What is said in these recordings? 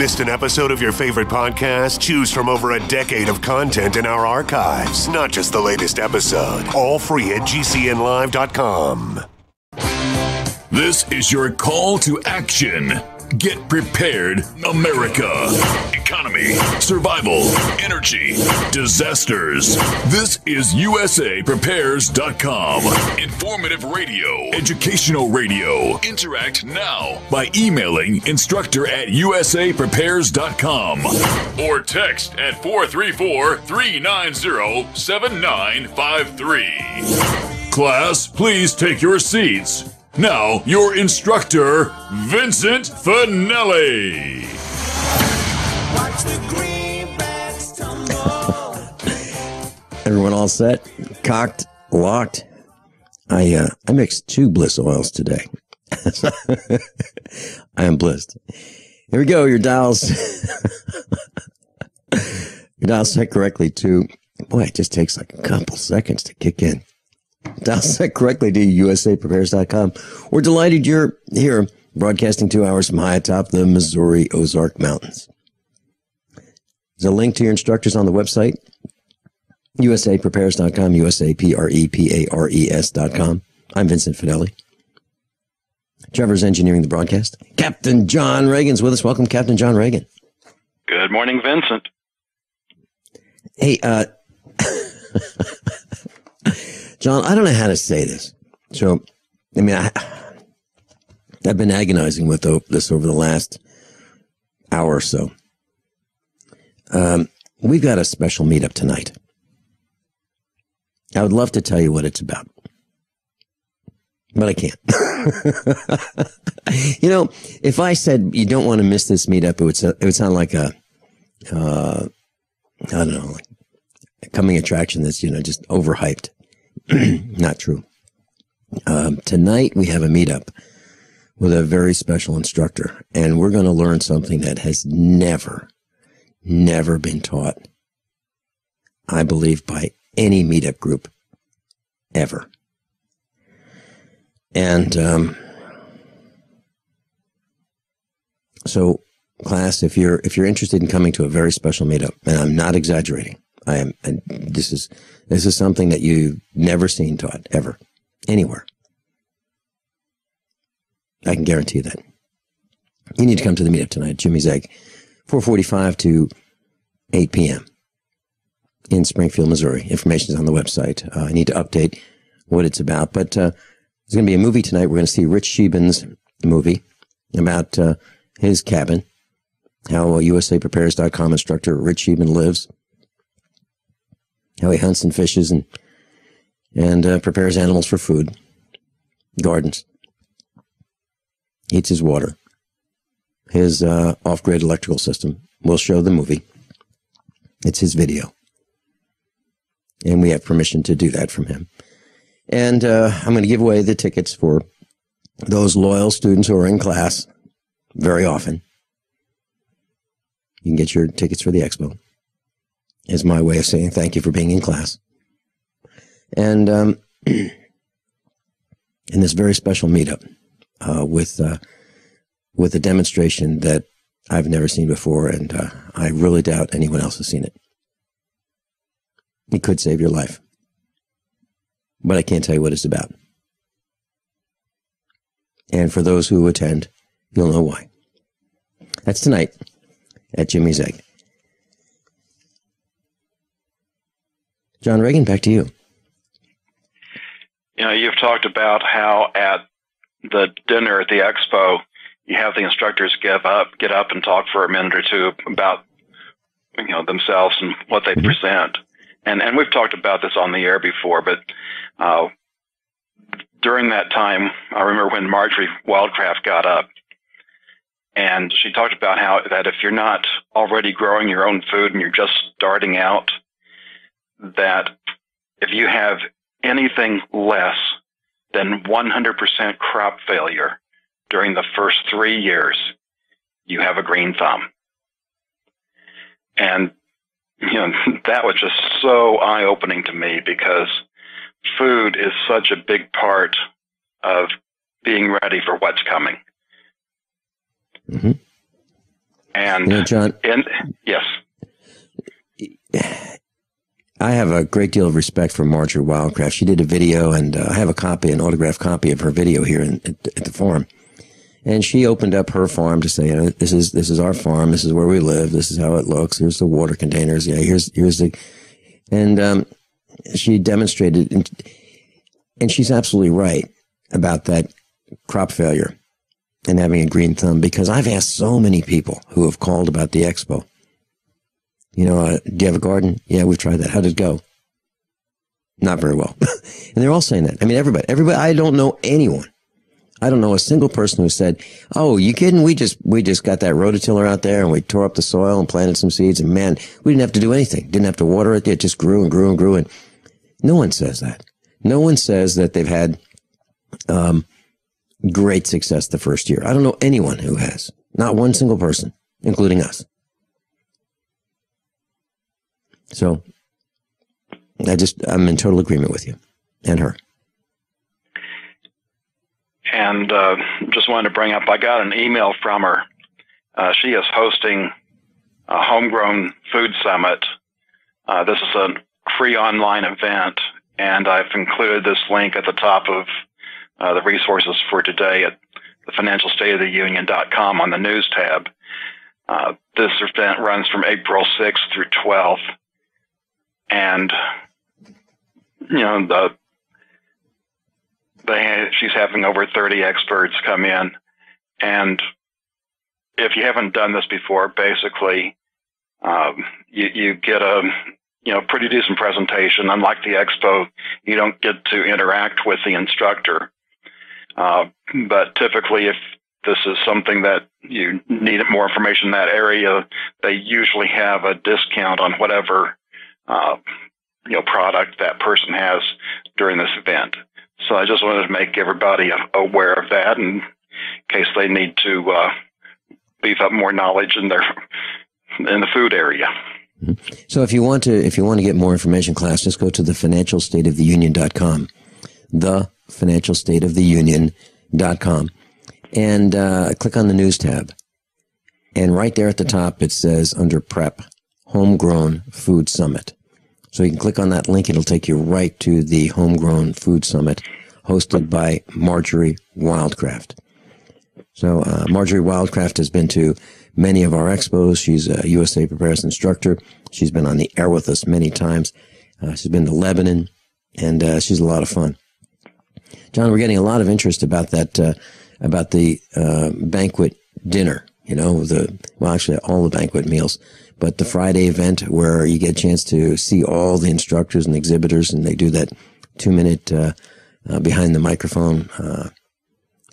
Missed an episode of your favorite podcast? Choose from over a decade of content in our archives, not just the latest episode. All free at gcnlive.com. This is your call to action. Get prepared, America. Economy, survival, energy, disasters. This is USAPrepares.com. Informative radio, educational radio. Interact now by emailing instructor@USAPrepares.com or text at 434-390-7953. Class, please take your seats. Now, your instructor, Vincent Finelli. Watch the greenbacks tumble. Everyone all set? Cocked? Locked? I mixed 2 bliss oils today. I am blissed. Here we go. Your dials. Your dials set correctly to, boy, it just takes like a couple seconds to kick in. Dial set correctly to USAPrepares.com. We're delighted you're here, broadcasting 2 hours from high atop the Missouri Ozark Mountains. There's a link to your instructors on the website, USAPrepares.com, USAPREPARES.com. I'm Vincent Finelli. Trevor's engineering the broadcast. Captain John Regan's with us. Welcome, Captain John Regan. Good morning, Vincent. Hey, John, I don't know how to say this. So, I mean, I've been agonizing with this over the last hour or so. We've got a special meetup tonight. I would love to tell you what it's about, but I can't. You know, if I said you don't want to miss this meetup, it would sound like a, I don't know, like a coming attraction that's, just overhyped. Not true. Tonight we have a meetup with a very special instructor, and we're going to learn something that has never been taught, I believe, by any meetup group ever. And so, class, if you're interested in coming to a very special meetup, and I'm not exaggerating, I am, and this is something that you've never seen taught ever, anywhere. I can guarantee that. You need to come to the meetup tonight, Jimmy's Egg, 4:45 to 8 p.m. in Springfield, Missouri. Information is on the website. I need to update what it's about, but there's going to be a movie tonight. We're going to see Rich Sheban's movie about his cabin, how USAPrepares.com instructor Rich Sheban lives, how he hunts and fishes and prepares animals for food, gardens, eats his water, his off-grid electrical system. We'll show the movie. It's his video. And we have permission to do that from him. And I'm going to give away the tickets for those loyal students who are in class very often. You can get your tickets for the expo. Is my way of saying thank you for being in class. And in this very special meetup with a demonstration that I've never seen before, and I really doubt anyone else has seen it. It could save your life. But I can't tell you what it's about. And for those who attend, you'll know why. That's tonight at Jimmy's Egg. John Regan, back to you. You've talked about how at the dinner at the expo, you have the instructors get up and talk for a minute or two about, themselves and what they present. And we've talked about this on the air before, but during that time, I remember when Marjorie Wildcraft got up, and she talked about how that if you're not already growing your own food and you're just starting out, that if you have anything less than 100% crop failure during the first 3 years, you have a green thumb. And, that was just so eye-opening to me, because food is such a big part of being ready for what's coming. Mm-hmm. And John, yes, I have a great deal of respect for Marjorie Wildcraft. She did a video, and I have an autographed copy of her video here at the farm. And she opened up her farm to say, this is our farm. This is where we live. This is how it looks. Here's the water containers. Yeah, here's the, and she demonstrated, and she's absolutely right about that crop failure and having a green thumb, because I've asked so many people who have called about the expo. Do you have a garden? Yeah, we've tried that. How did it go? Not very well. And they're all saying that. I mean, everybody, I don't know anyone. I don't know a single person who said, "Oh, you kidding? We just got that rototiller out there and we tore up the soil and planted some seeds, and man, we didn't have to do anything. Didn't have to water it. It just grew and grew and grew." And no one says that. No one says that they've had great success the first year. I don't know anyone who has. Not one single person, including us. So I'm in total agreement with you and her. And just wanted to bring up, I got an email from her. She is hosting a homegrown food summit. This is a free online event, and I've included this link at the top of the resources for today at the financialstateoftheunion.com on the news tab. This event runs from April 6th through 12th. And, she's having over 30 experts come in. And if you haven't done this before, basically, you get a, pretty decent presentation. Unlike the expo, you don't get to interact with the instructor. But typically, if this is something that you need more information in that area, they usually have a discount on whatever product that person has during this event. So I just wanted to make everybody aware of that in case they need to beef up more knowledge in the food area. So if you want to get more information, class, just go to the financialstateoftheunion.com, the financialstateoftheunion.com, and click on the news tab. And right there at the top, it says under prep, Homegrown Food Summit. So you can click on that link. It'll take you right to the Homegrown Food Summit hosted by Marjorie Wildcraft. So Marjorie Wildcraft has been to many of our expos. She's a USA Preparedness instructor. She's been on the air with us many times. She's been to Lebanon, and she's a lot of fun. John, we're getting a lot of interest about that, about the banquet dinner, actually all the banquet meals. But the Friday event where you get a chance to see all the instructors and exhibitors, and they do that 2-minute behind the microphone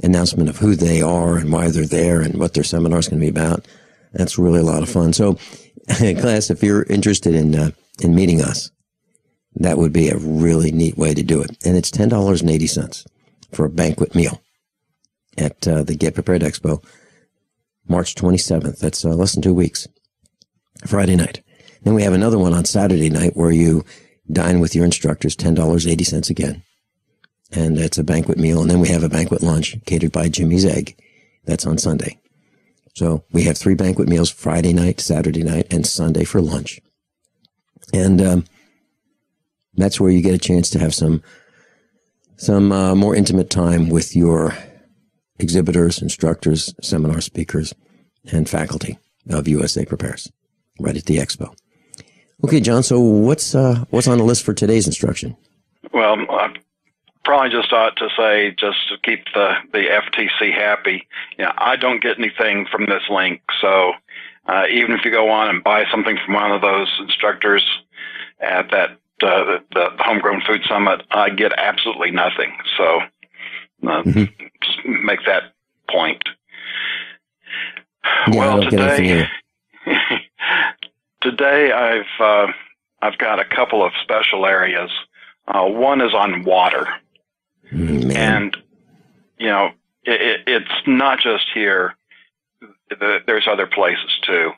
announcement of who they are and why they're there and what their seminar is going to be about. That's really a lot of fun. So, class, if you're interested in meeting us, that would be a really neat way to do it. And it's $10.80 for a banquet meal at the Get Prepared Expo, March 27th. That's less than 2 weeks. Friday night. Then we have another one on Saturday night where you dine with your instructors, $10.80 again. And it's a banquet meal. And then we have a banquet lunch catered by Jimmy's Egg. That's on Sunday. So we have 3 banquet meals, Friday night, Saturday night, and Sunday for lunch. And that's where you get a chance to have some more intimate time with your exhibitors, instructors, seminar speakers, and faculty of USA Prepares. Right at the expo. Okay, John, so what's on the list for today's instruction? Well, I probably just ought to say, just to keep the FTC happy, I don't get anything from this link. So even if you go on and buy something from one of those instructors at that the Homegrown Food Summit, I get absolutely nothing. So just make that point. Yeah, well, today I've got a couple of special areas. One is on water, and it's not just here. There's other places too.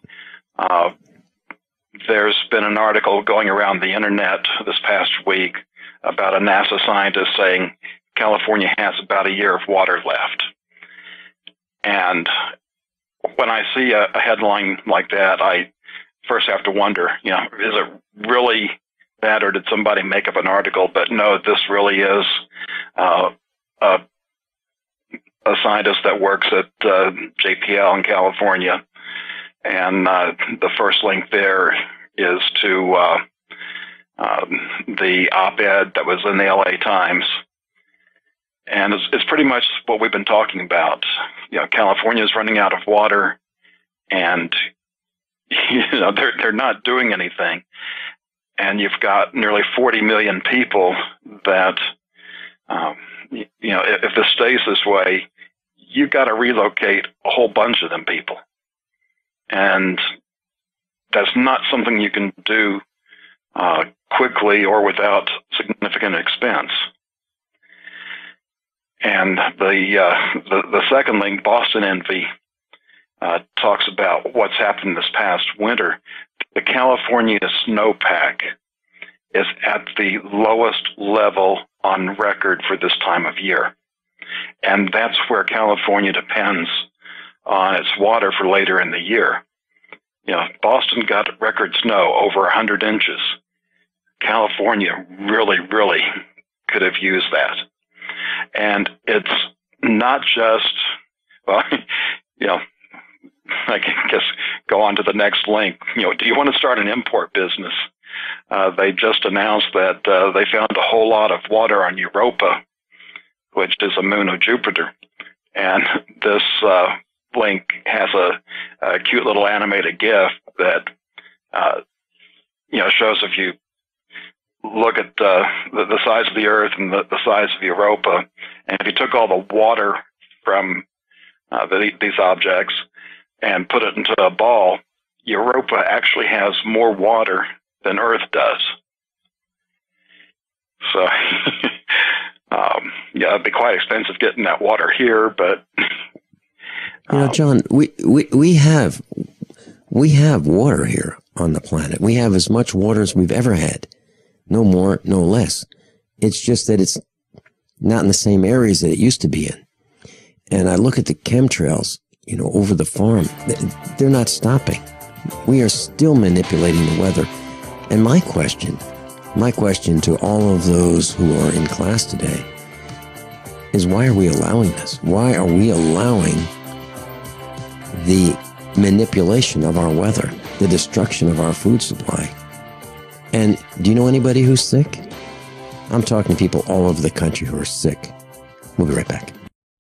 There's been an article going around the internet this past week about a NASA scientist saying California has about a year of water left, and when I see a headline like that, I first have to wonder, is it really that, or did somebody make up an article? But no, this really is a scientist that works at JPL in California. And the first link there is to the op-ed that was in the LA Times. And it's pretty much what we've been talking about. California is running out of water, and they're not doing anything. And you've got nearly 40 million people that, if this stays this way, you've got to relocate a whole bunch of them people. And that's not something you can do quickly or without significant expense. And the second link, Boston Envy, talks about what's happened this past winter. The California snowpack is at the lowest level on record for this time of year. And that's where California depends on its water for later in the year. Boston got record snow over 100 inches. California really, really could have used that. And it's not just, I guess go on to the next link. Do you want to start an import business? They just announced that they found a whole lot of water on Europa, which is a moon of Jupiter. And this link has a cute little animated GIF that, shows if you look at the size of the Earth and the size of Europa, and if you took all the water from these objects and put it into a ball, Europa actually has more water than Earth does. So, it'd be quite expensive getting that water here, but John, we have water here on the planet. We have as much water as we've ever had. No more, no less. It's just that it's not in the same areas that it used to be in. And I look at the chemtrails, over the farm. They're not stopping. We are still manipulating the weather. And my question to all of those who are in class today is, why are we allowing this? Why are we allowing the manipulation of our weather, the destruction of our food supply? And do you know anybody who's sick? I'm talking to people all over the country who are sick. We'll be right back.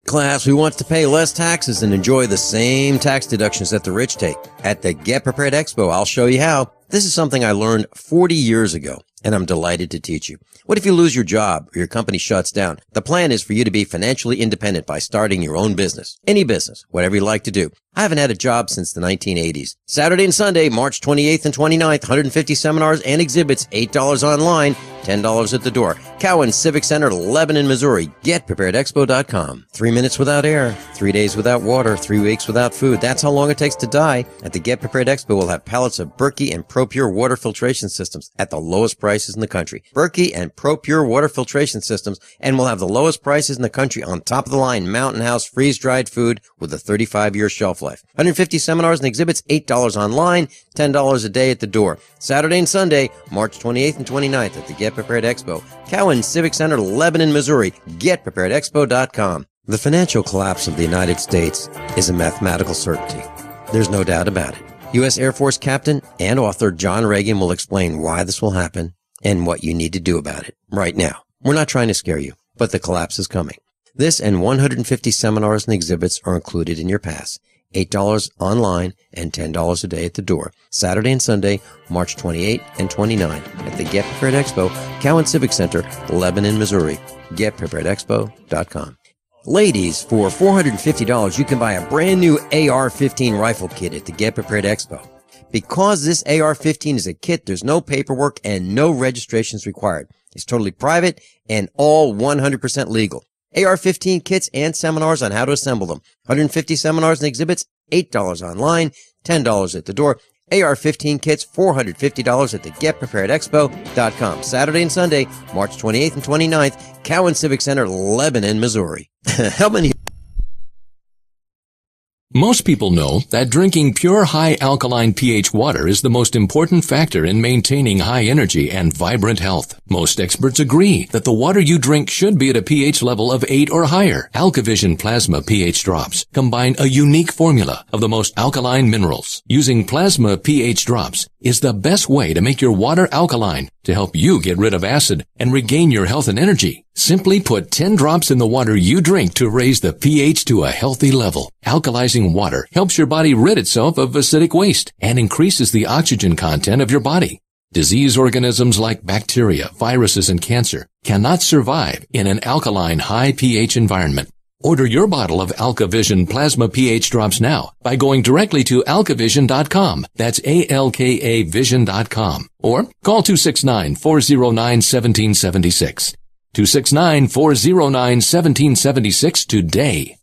Class, who wants to pay less taxes and enjoy the same tax deductions that the rich take? At the Get Prepared Expo, I'll show you how. This is something I learned 40 years ago, and I'm delighted to teach you. What if you lose your job or your company shuts down? The plan is for you to be financially independent by starting your own business. Any business, whatever you like to do. I haven't had a job since the 1980s. Saturday and Sunday, March 28th and 29th, 150 seminars and exhibits, $8 online, $10 at the door. Cowan Civic Center, Lebanon, Missouri. GetPreparedExpo.com. 3 minutes without air, 3 days without water, 3 weeks without food. That's how long it takes to die. At the Get Prepared Expo, we'll have pallets of Berkey and ProPure water filtration systems at the lowest prices in the country. Berkey and ProPure water filtration systems, and we'll have the lowest prices in the country on top of the line Mountain House freeze-dried food with a 35-year shelf life. 150 seminars and exhibits, $8 online, $10 a day at the door. Saturday and Sunday, March 28th and 29th at the Get Prepared Expo. Cowan Civic Center, Lebanon, Missouri. GetPreparedExpo.com. The financial collapse of the United States is a mathematical certainty. There's no doubt about it. U.S. Air Force Captain and author John Regan will explain why this will happen and what you need to do about it right now. We're not trying to scare you, but the collapse is coming. This and 150 seminars and exhibits are included in your pass. $8 online and $10 a day at the door. Saturday and Sunday, March 28 and 29 at the Get Prepared Expo, Cowan Civic Center, Lebanon, Missouri. GetPreparedExpo.com. Ladies, for $450, you can buy a brand new AR-15 rifle kit at the Get Prepared Expo. Because this AR-15 is a kit, there's no paperwork and no registrations required. It's totally private and all 100% legal. AR-15 kits and seminars on how to assemble them. 150 seminars and exhibits, $8 online, $10 at the door. AR-15 kits, $450 at the GetPreparedExpo.com. Saturday and Sunday, March 28th and 29th, Cowan Civic Center, Lebanon, Missouri. How many? Most people know that drinking pure high alkaline pH water is the most important factor in maintaining high energy and vibrant health. Most experts agree that the water you drink should be at a pH level of 8 or higher. AlkaVision Plasma pH drops combine a unique formula of the most alkaline minerals. Using plasma pH drops is the best way to make your water alkaline to help you get rid of acid and regain your health and energy. Simply put 10 drops in the water you drink to raise the pH to a healthy level. Alkalizing water helps your body rid itself of acidic waste and increases the oxygen content of your body. Disease organisms like bacteria, viruses, and cancer cannot survive in an alkaline high pH environment. Order your bottle of AlkaVision Plasma pH drops now by going directly to alkavision.com. That's ALKA vision.com. Or call 269-409-1776. 269-409-1776 today.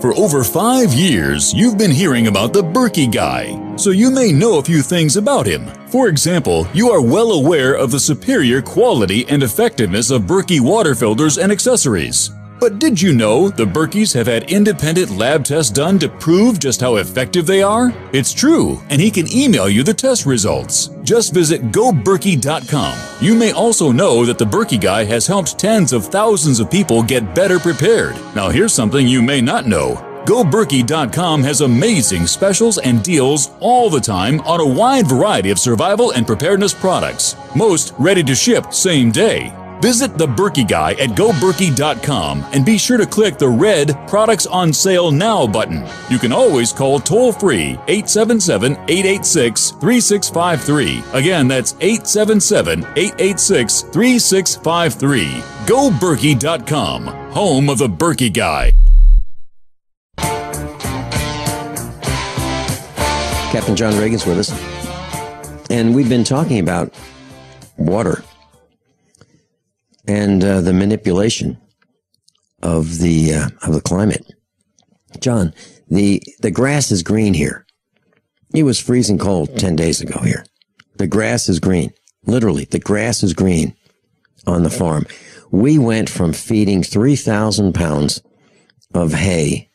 For over 5 years, you've been hearing about the Berkey guy, so you may know a few things about him. For example, you are well aware of the superior quality and effectiveness of Berkey water filters and accessories. But did you know the Berkeys have had independent lab tests done to prove just how effective they are? It's true, and he can email you the test results. Just visit goberkey.com. You may also know that the Berkey guy has helped tens of thousands of people get better prepared. Now here's something you may not know. GoBerkey.com has amazing specials and deals all the time on a wide variety of survival and preparedness products. Most ready to ship same day. Visit the Berkey guy at goberkey.com and be sure to click the red Products on Sale Now button. You can always call toll-free 877-886-3653. Again, that's 877-886-3653. GoBerkey.com, home of the Berkey guy. Captain John Regan's with us, and we've been talking about water and the manipulation of the climate. John, the grass is green here. It was freezing cold 10 days ago here. The grass is green. Literally, the grass is green on the farm. We went from feeding 3,000 pounds of hay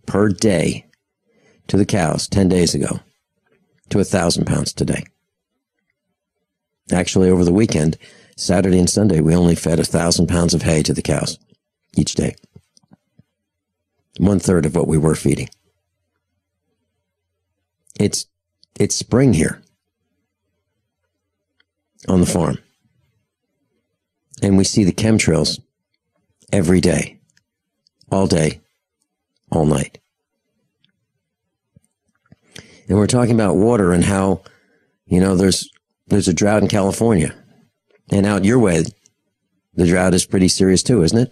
per day to the cows 10 days ago to 1,000 pounds today. Actually, over the weekend, Saturday and Sunday, we only fed 1,000 pounds of hay to the cows each day. 1/3 of what we were feeding. It's spring here on the farm. And we see the chemtrails every day, all night. And we're talking about water and how, there's a drought in California. And out your way, the drought is pretty serious too, isn't it?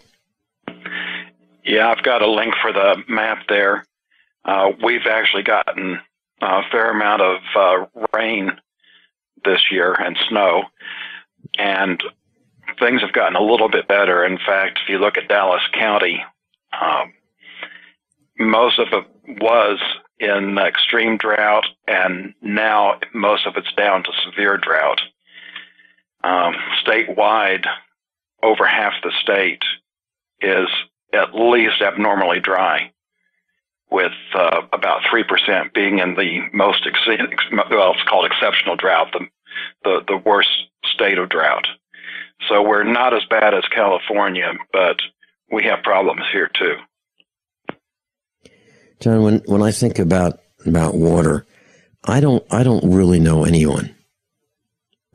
Yeah, I've got a link for the map there. We've actually gotten a fair amount of rain this year and snow, and things have gotten a little bit better. In fact, if you look at Dallas County, most of it was in extreme drought, and now most of it's down to severe drought. Statewide, over half the state is at least abnormally dry, with about 3% being in the most, it's called exceptional drought, the worst state of drought. So we're not as bad as California, but we have problems here too. John, when I think about water, I don't really know anyone.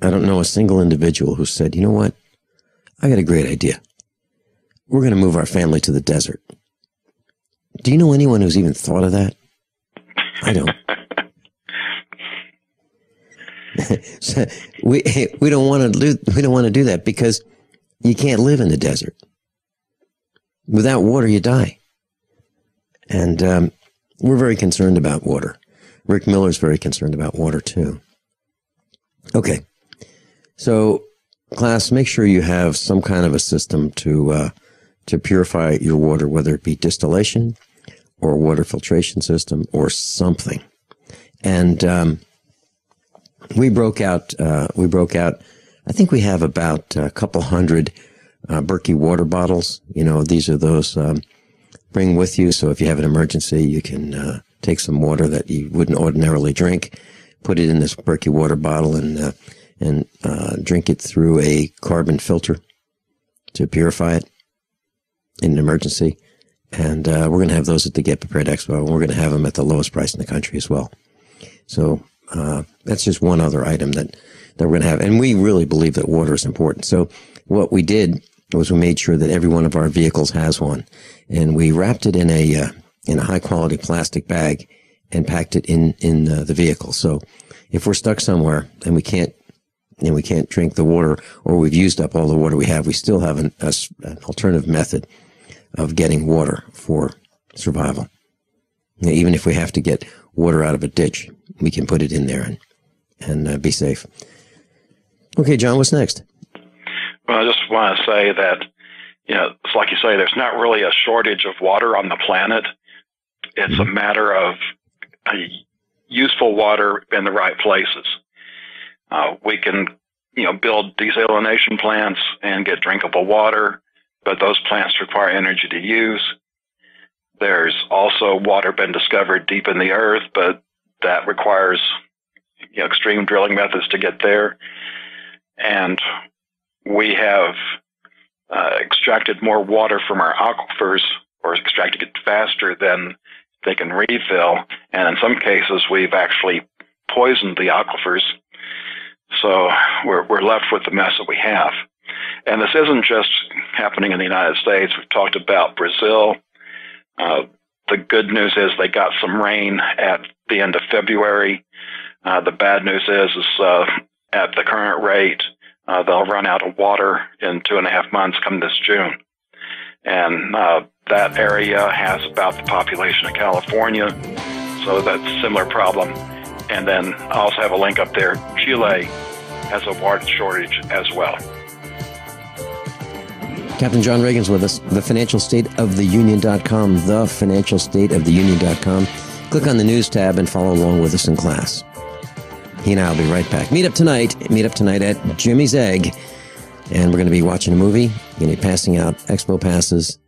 I don't know a single individual who said, you know what? I got a great idea. We're going to move our family to the desert. Do you know anyone who's even thought of that? I don't. So we don't want to do that because you can't live in the desert. Without water, you die. And we're very concerned about water. Rick Miller's very concerned about water too. Okay. So, class, make sure you have some kind of a system to purify your water, whether it be distillation or a water filtration system or something. And we broke out. I think we have about a couple hundred Berkey water bottles. These are those bring with you. So if you have an emergency, you can take some water that you wouldn't ordinarily drink, put it in this Berkey water bottle, and drink it through a carbon filter to purify it in an emergency. And we're going to have those at the Get Prepared Expo, and we're going to have them at the lowest price in the country as well. So that's just one other item that we're going to have. And we really believe that water is important. So what we did was we made sure that every one of our vehicles has one, and we wrapped it in a high quality plastic bag and packed it in the vehicle. So if we're stuck somewhere and we can't drink the water, or we've used up all the water we have, we still have an alternative method of getting water for survival. Even if we have to get water out of a ditch, we can put it in there and be safe. Okay, John, what's next? Well, I just want to say that, it's like you say, there's not really a shortage of water on the planet. It's a matter of useful water in the right places. We can, build desalination plants and get drinkable water, but those plants require energy to use. There's also water been discovered deep in the earth, but that requires extreme drilling methods to get there. And we have extracted more water from our aquifers, or extracted it faster than they can refill. And in some cases, we've actually poisoned the aquifers. So we're left with the mess that we have. And this isn't just happening in the United States. We've talked about Brazil. The good news is they got some rain at the end of February. The bad news is at the current rate, they'll run out of water in 2.5 months come this June. And that area has about the population of California, so that's a similar problem. And then I also have a link up there. Shealy has a water shortage as well. Captain John Regan's with us. TheFinancialStateOfTheUnion.com, TheFinancialStateOfTheUnion.com. Click on the news tab and follow along with us in class. He and I will be right back. Meet up tonight at Jimmy's Egg. And we're going to be watching a movie. We're going to be passing out expo passes.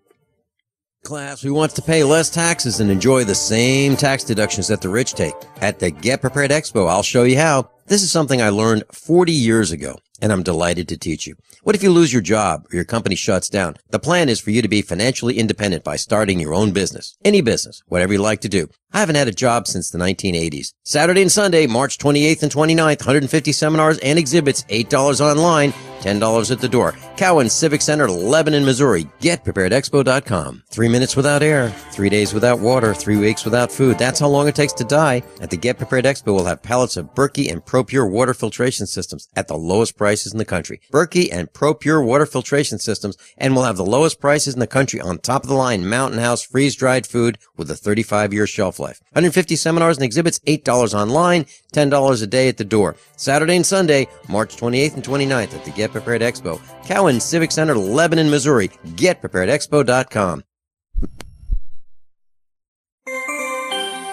Class who wants to pay less taxes and enjoy the same tax deductions that the rich take. At the Get Prepared Expo, I'll show you how. This is something I learned 40 years ago, and I'm delighted to teach you. What if you lose your job or your company shuts down? The plan is for you to be financially independent by starting your own business. Any business, whatever you like to do. I haven't had a job since the 1980s. Saturday and Sunday, March 28th and 29th, 150 seminars and exhibits, $8 online, $10 at the door. Cowan Civic Center, Lebanon, Missouri. GetPreparedExpo.com. 3 minutes without air, 3 days without water, 3 weeks without food. That's how long it takes to die. At the Get Prepared Expo, we'll have pallets of Berkey and ProPure water filtration systems at the lowest prices in the country. Berkey and ProPure water filtration systems, and we'll have the lowest prices in the country on top of the line Mountain House freeze-dried food with a 35-year shelf life. 150 seminars and exhibits, $8 online, $10 a day at the door. Saturday and Sunday, March 28th and 29th at the Get Prepared Expo. Cowan Civic Center, Lebanon, Missouri. GetPreparedExpo.com.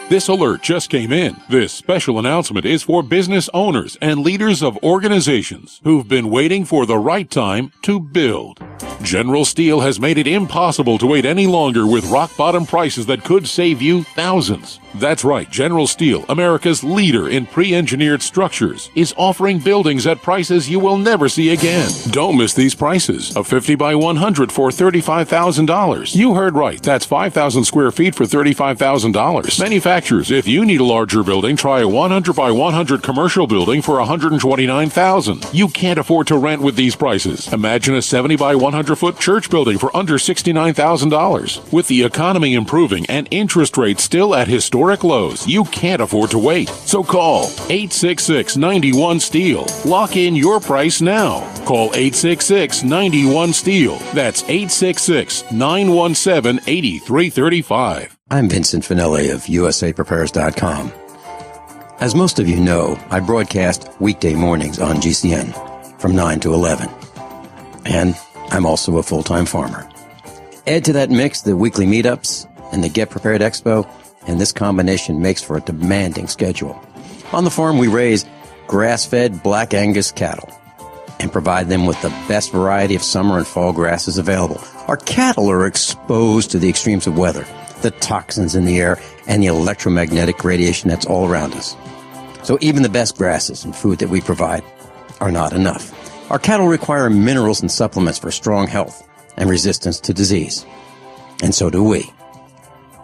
This alert just came in. This special announcement is for business owners and leaders of organizations who've been waiting for the right time to build. General Steel has made it impossible to wait any longer with rock-bottom prices that could save you thousands. That's right, General Steel, America's leader in pre-engineered structures, is offering buildings at prices you will never see again. Don't miss these prices. A 50 by 100 for $35,000. You heard right, that's 5,000 square feet for $35,000. Manufacturers, if you need a larger building, try a 100 by 100 commercial building for $129,000. You can't afford to rent with these prices. Imagine a 70 by 100-foot church building for under $69,000. With the economy improving and interest rates still at historic lows, you can't afford to wait. So call 866-91-STEEL. Lock in your price now. Call 866-91-STEEL. That's 866-917-8335. I'm Vincent Finelli of USAPrepares.com. As most of you know, I broadcast weekday mornings on GCN from 9 to 11. And I'm also a full-time farmer. Add to that mix the weekly meetups and the Get Prepared Expo, and this combination makes for a demanding schedule. On the farm, we raise grass-fed Black Angus cattle and provide them with the best variety of summer and fall grasses available. Our cattle are exposed to the extremes of weather, the toxins in the air, and the electromagnetic radiation that's all around us. So even the best grasses and food that we provide are not enough. Our cattle require minerals and supplements for strong health and resistance to disease. And so do we.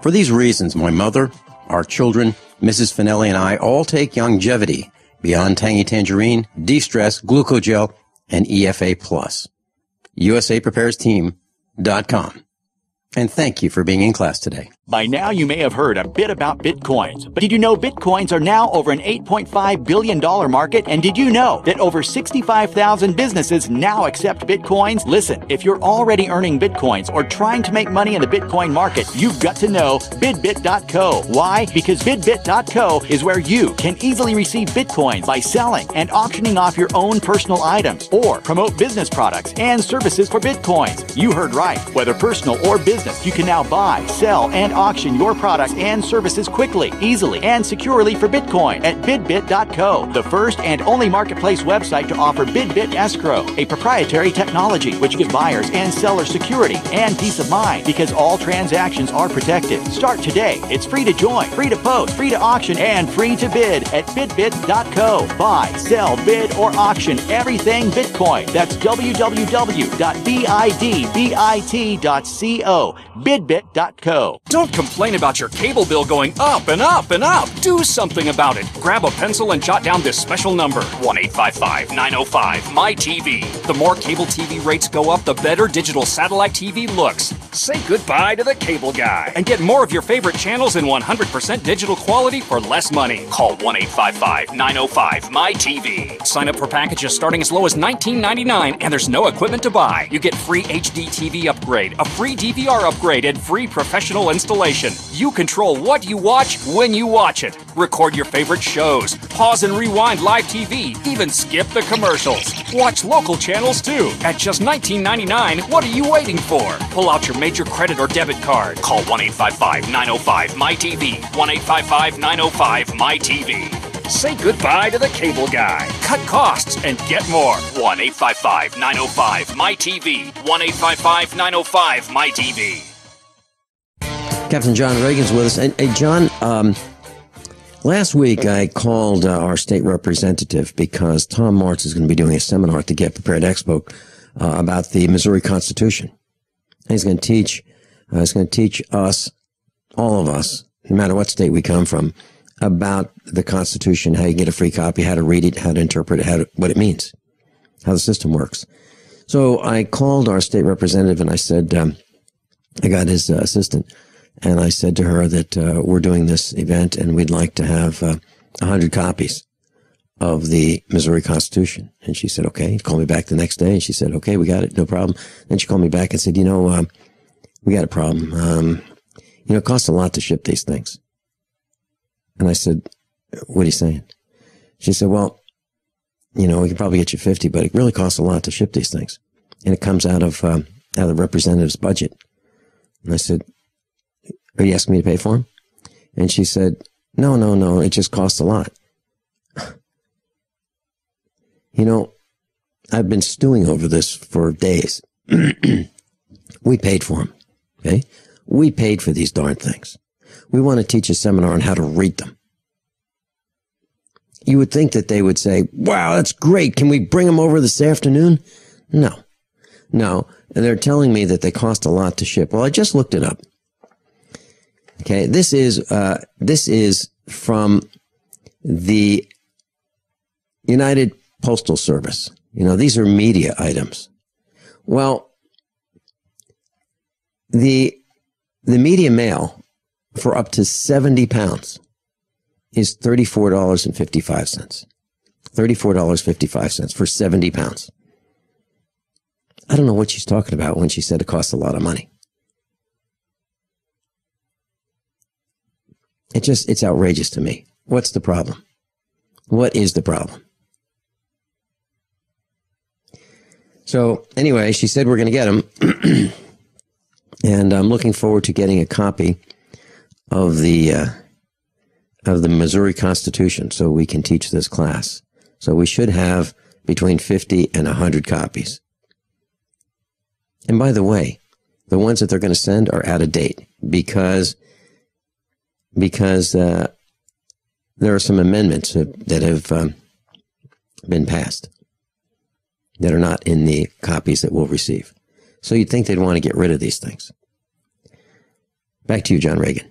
For these reasons, my mother, our children, Mrs. Finelli, and I all take Longevity, Beyond Tangy Tangerine, De-Stress, Glucogel, and EFA Plus. USAPreparesTeam.com. And thank you for being in class today. By now, you may have heard a bit about Bitcoins. But did you know Bitcoins are now over an $8.5 billion market? And did you know that over 65,000 businesses now accept Bitcoins? Listen, if you're already earning Bitcoins or trying to make money in the Bitcoin market, you've got to know bidbit.co. Why? Because bidbit.co is where you can easily receive Bitcoins by selling and auctioning off your own personal items or promote business products and services for Bitcoins. You heard right. Whether personal or business, you can now buy, sell, and auction your products and services quickly, easily, and securely for Bitcoin at bidbit.co, the first and only marketplace website to offer BidBit Escrow, a proprietary technology which gives buyers and sellers security and peace of mind because all transactions are protected. Start today. It's free to join, free to post, free to auction, and free to bid at bidbit.co. Buy, sell, bid, or auction everything Bitcoin. That's www.bidbit.co, bidbit.co. Don't complain about your cable bill going up and up and up. Do something about it. Grab a pencil and jot down this special number, 1-855-905-MY-TV. The more cable TV rates go up, the better digital satellite TV looks. Say goodbye to the cable guy and get more of your favorite channels in 100% digital quality for less money. Call 1-855-905-MY-TV. Sign up for packages starting as low as $19.99 and there's no equipment to buy. You get free HD TV upgrade, a free DVR upgrade, and free professional installation. You control what you watch when you watch it. Record your favorite shows, pause and rewind live TV, even skip the commercials. Watch local channels too. At just $19.99, what are you waiting for? Pull out your major credit or debit card. Call 1-855-905-MY-TV. 1-855-905-MY-TV. Say goodbye to the cable guy. Cut costs and get more. 1-855-905-MY-TV. 1-855-905-MY-TV. Captain John Regan's with us. And hey, John, last week I called our state representative because Tom Martz is going to be doing a seminar at the Get Prepared Expo about the Missouri Constitution. And he's going to teach us, all of us, no matter what state we come from, about the Constitution, how you get a free copy, how to read it, how to interpret it, what it means, how the system works. So I called our state representative and I said, I got his assistant. And I said to her that we're doing this event and we'd like to have 100 copies of the Missouri Constitution. And she said, okay. He called me back the next day and she said, okay, we got it. No problem. Then she called me back and said, we got a problem. It costs a lot to ship these things. And I said, what are you saying? She said, well, we can probably get you 50, but it really costs a lot to ship these things. And it comes out of the representative's budget. And I said, are you asking me to pay for them? And she said, no, it just costs a lot. I've been stewing over this for days. We paid for them, okay? We paid for these darn things. We want to teach a seminar on how to read them. You would think that they would say, wow, that's great. Can we bring them over this afternoon? No. They're telling me that they cost a lot to ship. Well, I just looked it up. Okay, this is from the United Postal Service. These are media items. Well, the media mail for up to 70 pounds is $34.55. $34.55 for 70 pounds. I don't know what she's talking about when she said it costs a lot of money. It's outrageous to me. What's the problem? What is the problem? So anyway, she said we're going to get them. And I'm looking forward to getting a copy of the Missouri Constitution so we can teach this class. So we should have between 50 and 100 copies. And by the way, The ones that they're going to send are out of date because there are some amendments that have been passed that are not in the copies that we'll receive. So you'd think they'd want to get rid of these things. Back to you, John Regan.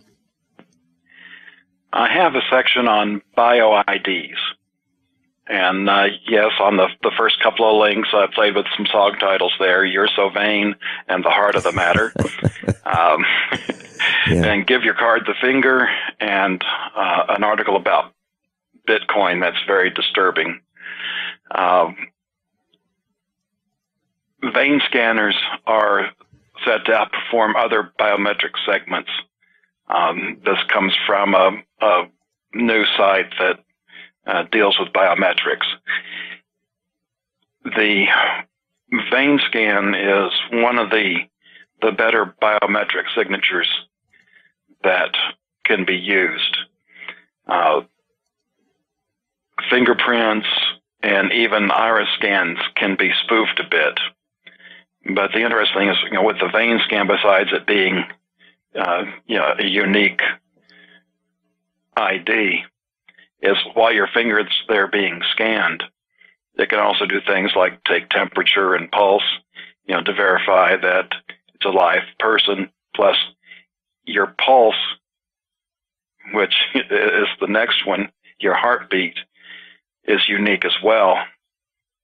I have a section on bio-IDs. And yes, on the first couple of links, I played with some song titles there, You're So Vain and The Heart of the Matter. And Give Your Card the Finger, and an article about Bitcoin that's very disturbing. Vein scanners are said to outperform other biometric segments. This comes from a news site that deals with biometrics. The vein scan is one of the better biometric signatures that can be used. Fingerprints and even iris scans can be spoofed a bit. But the interesting thing is, with the vein scan, besides it being, a unique ID, is while your finger's there being scanned, it can also do things like take temperature and pulse, to verify that it's a live person. Plus, your pulse, which is the next one, your heartbeat, is unique as well.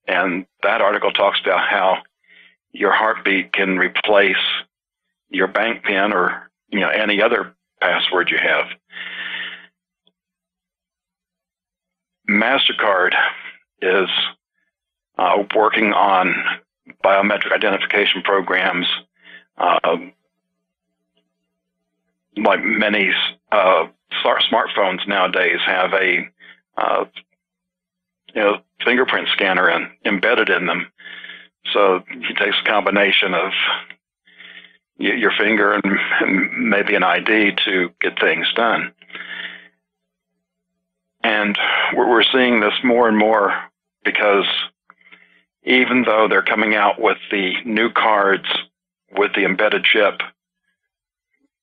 And that article talks about how your heartbeat can replace your bank PIN or, any other password you have. MasterCard is working on biometric identification programs, like many smartphones nowadays have a fingerprint scanner embedded in them. So it takes a combination of your finger and maybe an ID to get things done. And we're seeing this more and more because even though they're coming out with the new cards with the embedded chip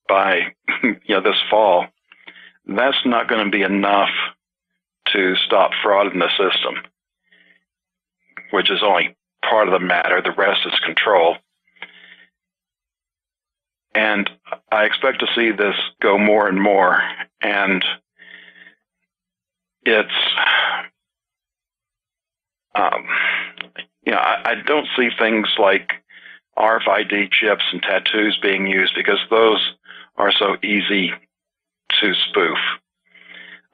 by this fall, that's not going to be enough to stop fraud in the system, which is only part of the matter. The rest is control. And I expect to see this go more and more. And it's, I don't see things like RFID chips and tattoos being used because those are so easy to spoof.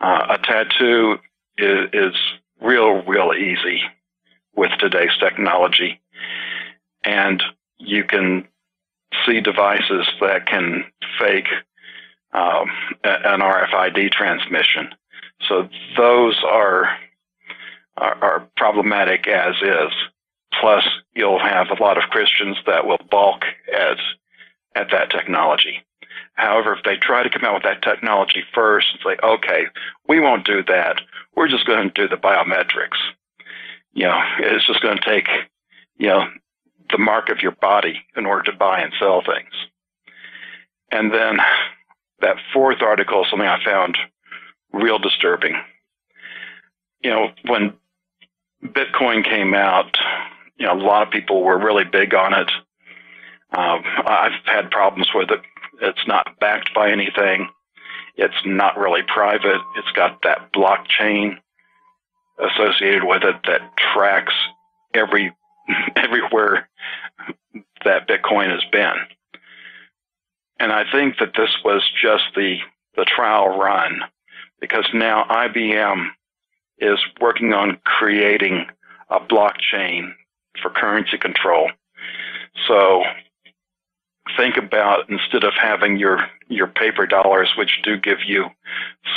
A tattoo is real easy with today's technology. And you can see devices that can fake an RFID transmission. So those are problematic as is. Plus, you'll have a lot of Christians that will balk at that technology. However, if they try to come out with that technology first and say, okay, we won't do that, we're just going to do the biometrics. It's just going to take, the mark of your body in order to buy and sell things. And then that fourth article is something I found real disturbing. When Bitcoin came out, a lot of people were really big on it. I've had problems with it. It's not backed by anything. It's not really private. It's got that blockchain associated with it that tracks everywhere that Bitcoin has been. And I think that this was just the trial run, because now IBM is working on creating a blockchain for currency control. So think about, instead of having your paper dollars, which do give you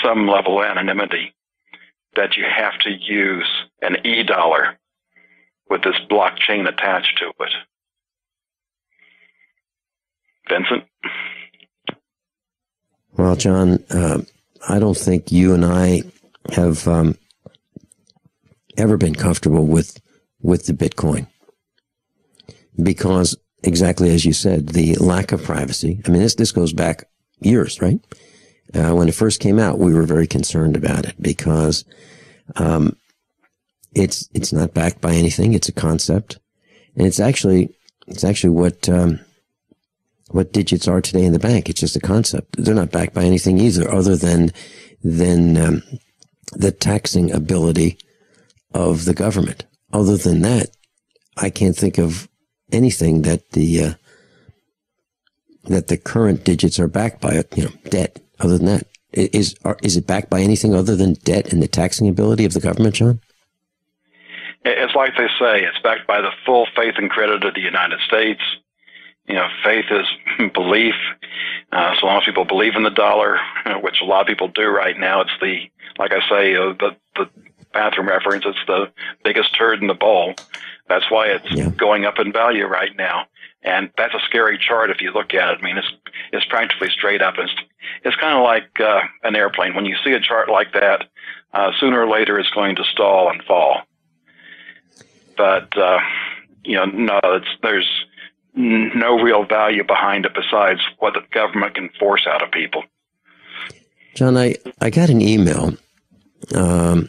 some level of anonymity, that you have to use an e-dollar with this blockchain attached to it. Vincent? Well, John, I don't think you and I have ever been comfortable with the Bitcoin, because exactly as you said, the lack of privacy. I mean, this goes back years, right? When it first came out, we were very concerned about it because it's not backed by anything. It's a concept, and it's actually what digits are today in the bank. It's just a concept. They're not backed by anything either, other than the taxing ability of the government. Other than that, I can't think of anything that the current digits are backed by. Debt. Other than that, is it backed by anything other than debt and the taxing ability of the government, John? It's like they say, it's backed by the full faith and credit of the United States. Faith is belief. So long as people believe in the dollar, which a lot of people do right now, it's like I say, the bathroom reference, it's the biggest turd in the bowl. That's why it's going up in value right now. And that's a scary chart if you look at it. I mean, it's practically straight up. It's kind of like an airplane. When you see a chart like that, sooner or later it's going to stall and fall. But, there's no real value behind it besides what the government can force out of people. John, I got an email a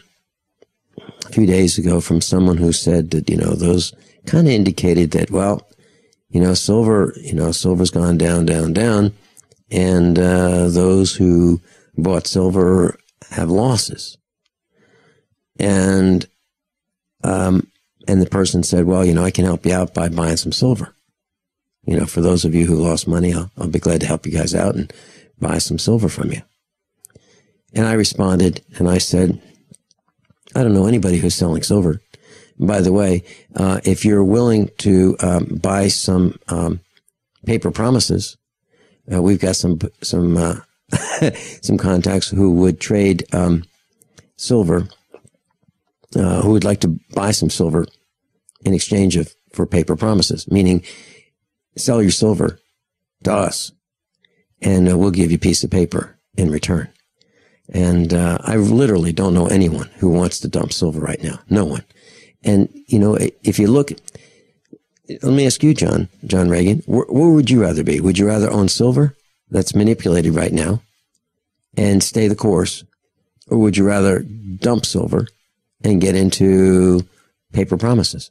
few days ago from someone who said that, those kind of indicated that, silver's gone down, down, down, and those who bought silver have losses. And the person said, I can help you out by buying some silver. For those of you who lost money, I'll be glad to help you guys out and buy some silver from you. And I responded and I said, I don't know anybody who's selling silver. By the way, if you're willing to buy some paper promises, we've got some some contacts who would trade silver, who would like to buy some silver in exchange for paper promises, meaning sell your silver to us, and we'll give you a piece of paper in return. And I literally don't know anyone who wants to dump silver right now. No one. And, if you look, let me ask you, John Regan, where would you rather be? Would you rather own silver that's manipulated right now and stay the course? Or would you rather dump silver and get into paper promises?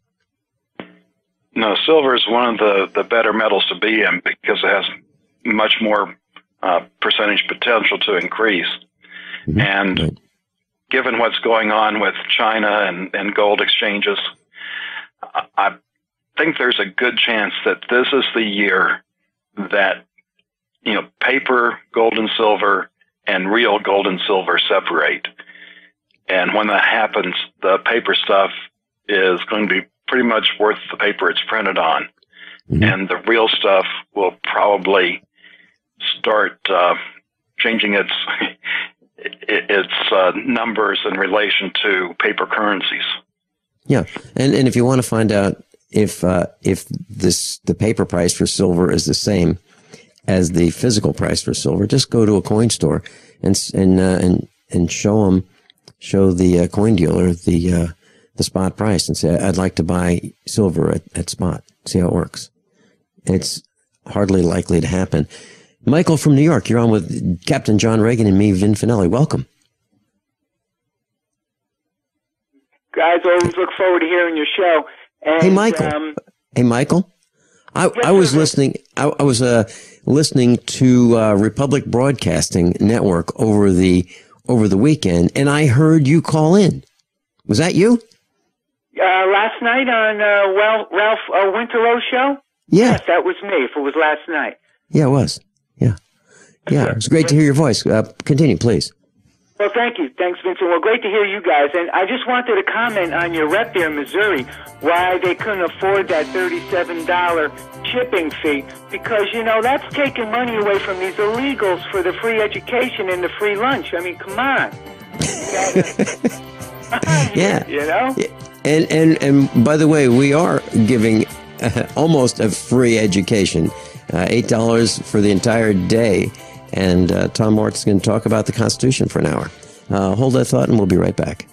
No, silver is one of the better metals to be in because it has much more percentage potential to increase. Mm-hmm. And right. Given what's going on with China and gold exchanges, I think there's a good chance that this is the year that, paper gold and silver and real gold and silver separate. And when that happens, the paper stuff is going to be pretty much worth the paper it's printed on. Mm-hmm. And the real stuff will probably start changing its numbers in relation to paper currencies. Yeah, and if you want to find out if the paper price for silver is the same as the physical price for silver, just go to a coin store and show the coin dealer the spot price and say, I'd like to buy silver at spot. See how it works. It's hardly likely to happen. Michael from New York, you're on with Captain John Regan and me, Vin Finelli. Welcome. Guys, always look forward to hearing your show. And, hey, Michael. I was listening. I was listening to Republic Broadcasting Network over the weekend, and I heard you call in. Was that you? Last night on Ralph Wintero's show? Yeah. Yes, that was me, if it was last night. Yeah, it was. Yeah. Yeah, it was great to hear your voice. Continue, please. Well, thank you. Thanks, Vincent. Well, great to hear you guys. And I just wanted to comment on your rep there in Missouri, why they couldn't afford that $37 shipping fee, because, that's taking money away from these illegals for the free education and the free lunch. I mean, come on. Yeah. Yeah. And by the way, we are giving almost a free education, $8 for the entire day. And Tom Mart's going to talk about the Constitution for an hour. Hold that thought, and we'll be right back.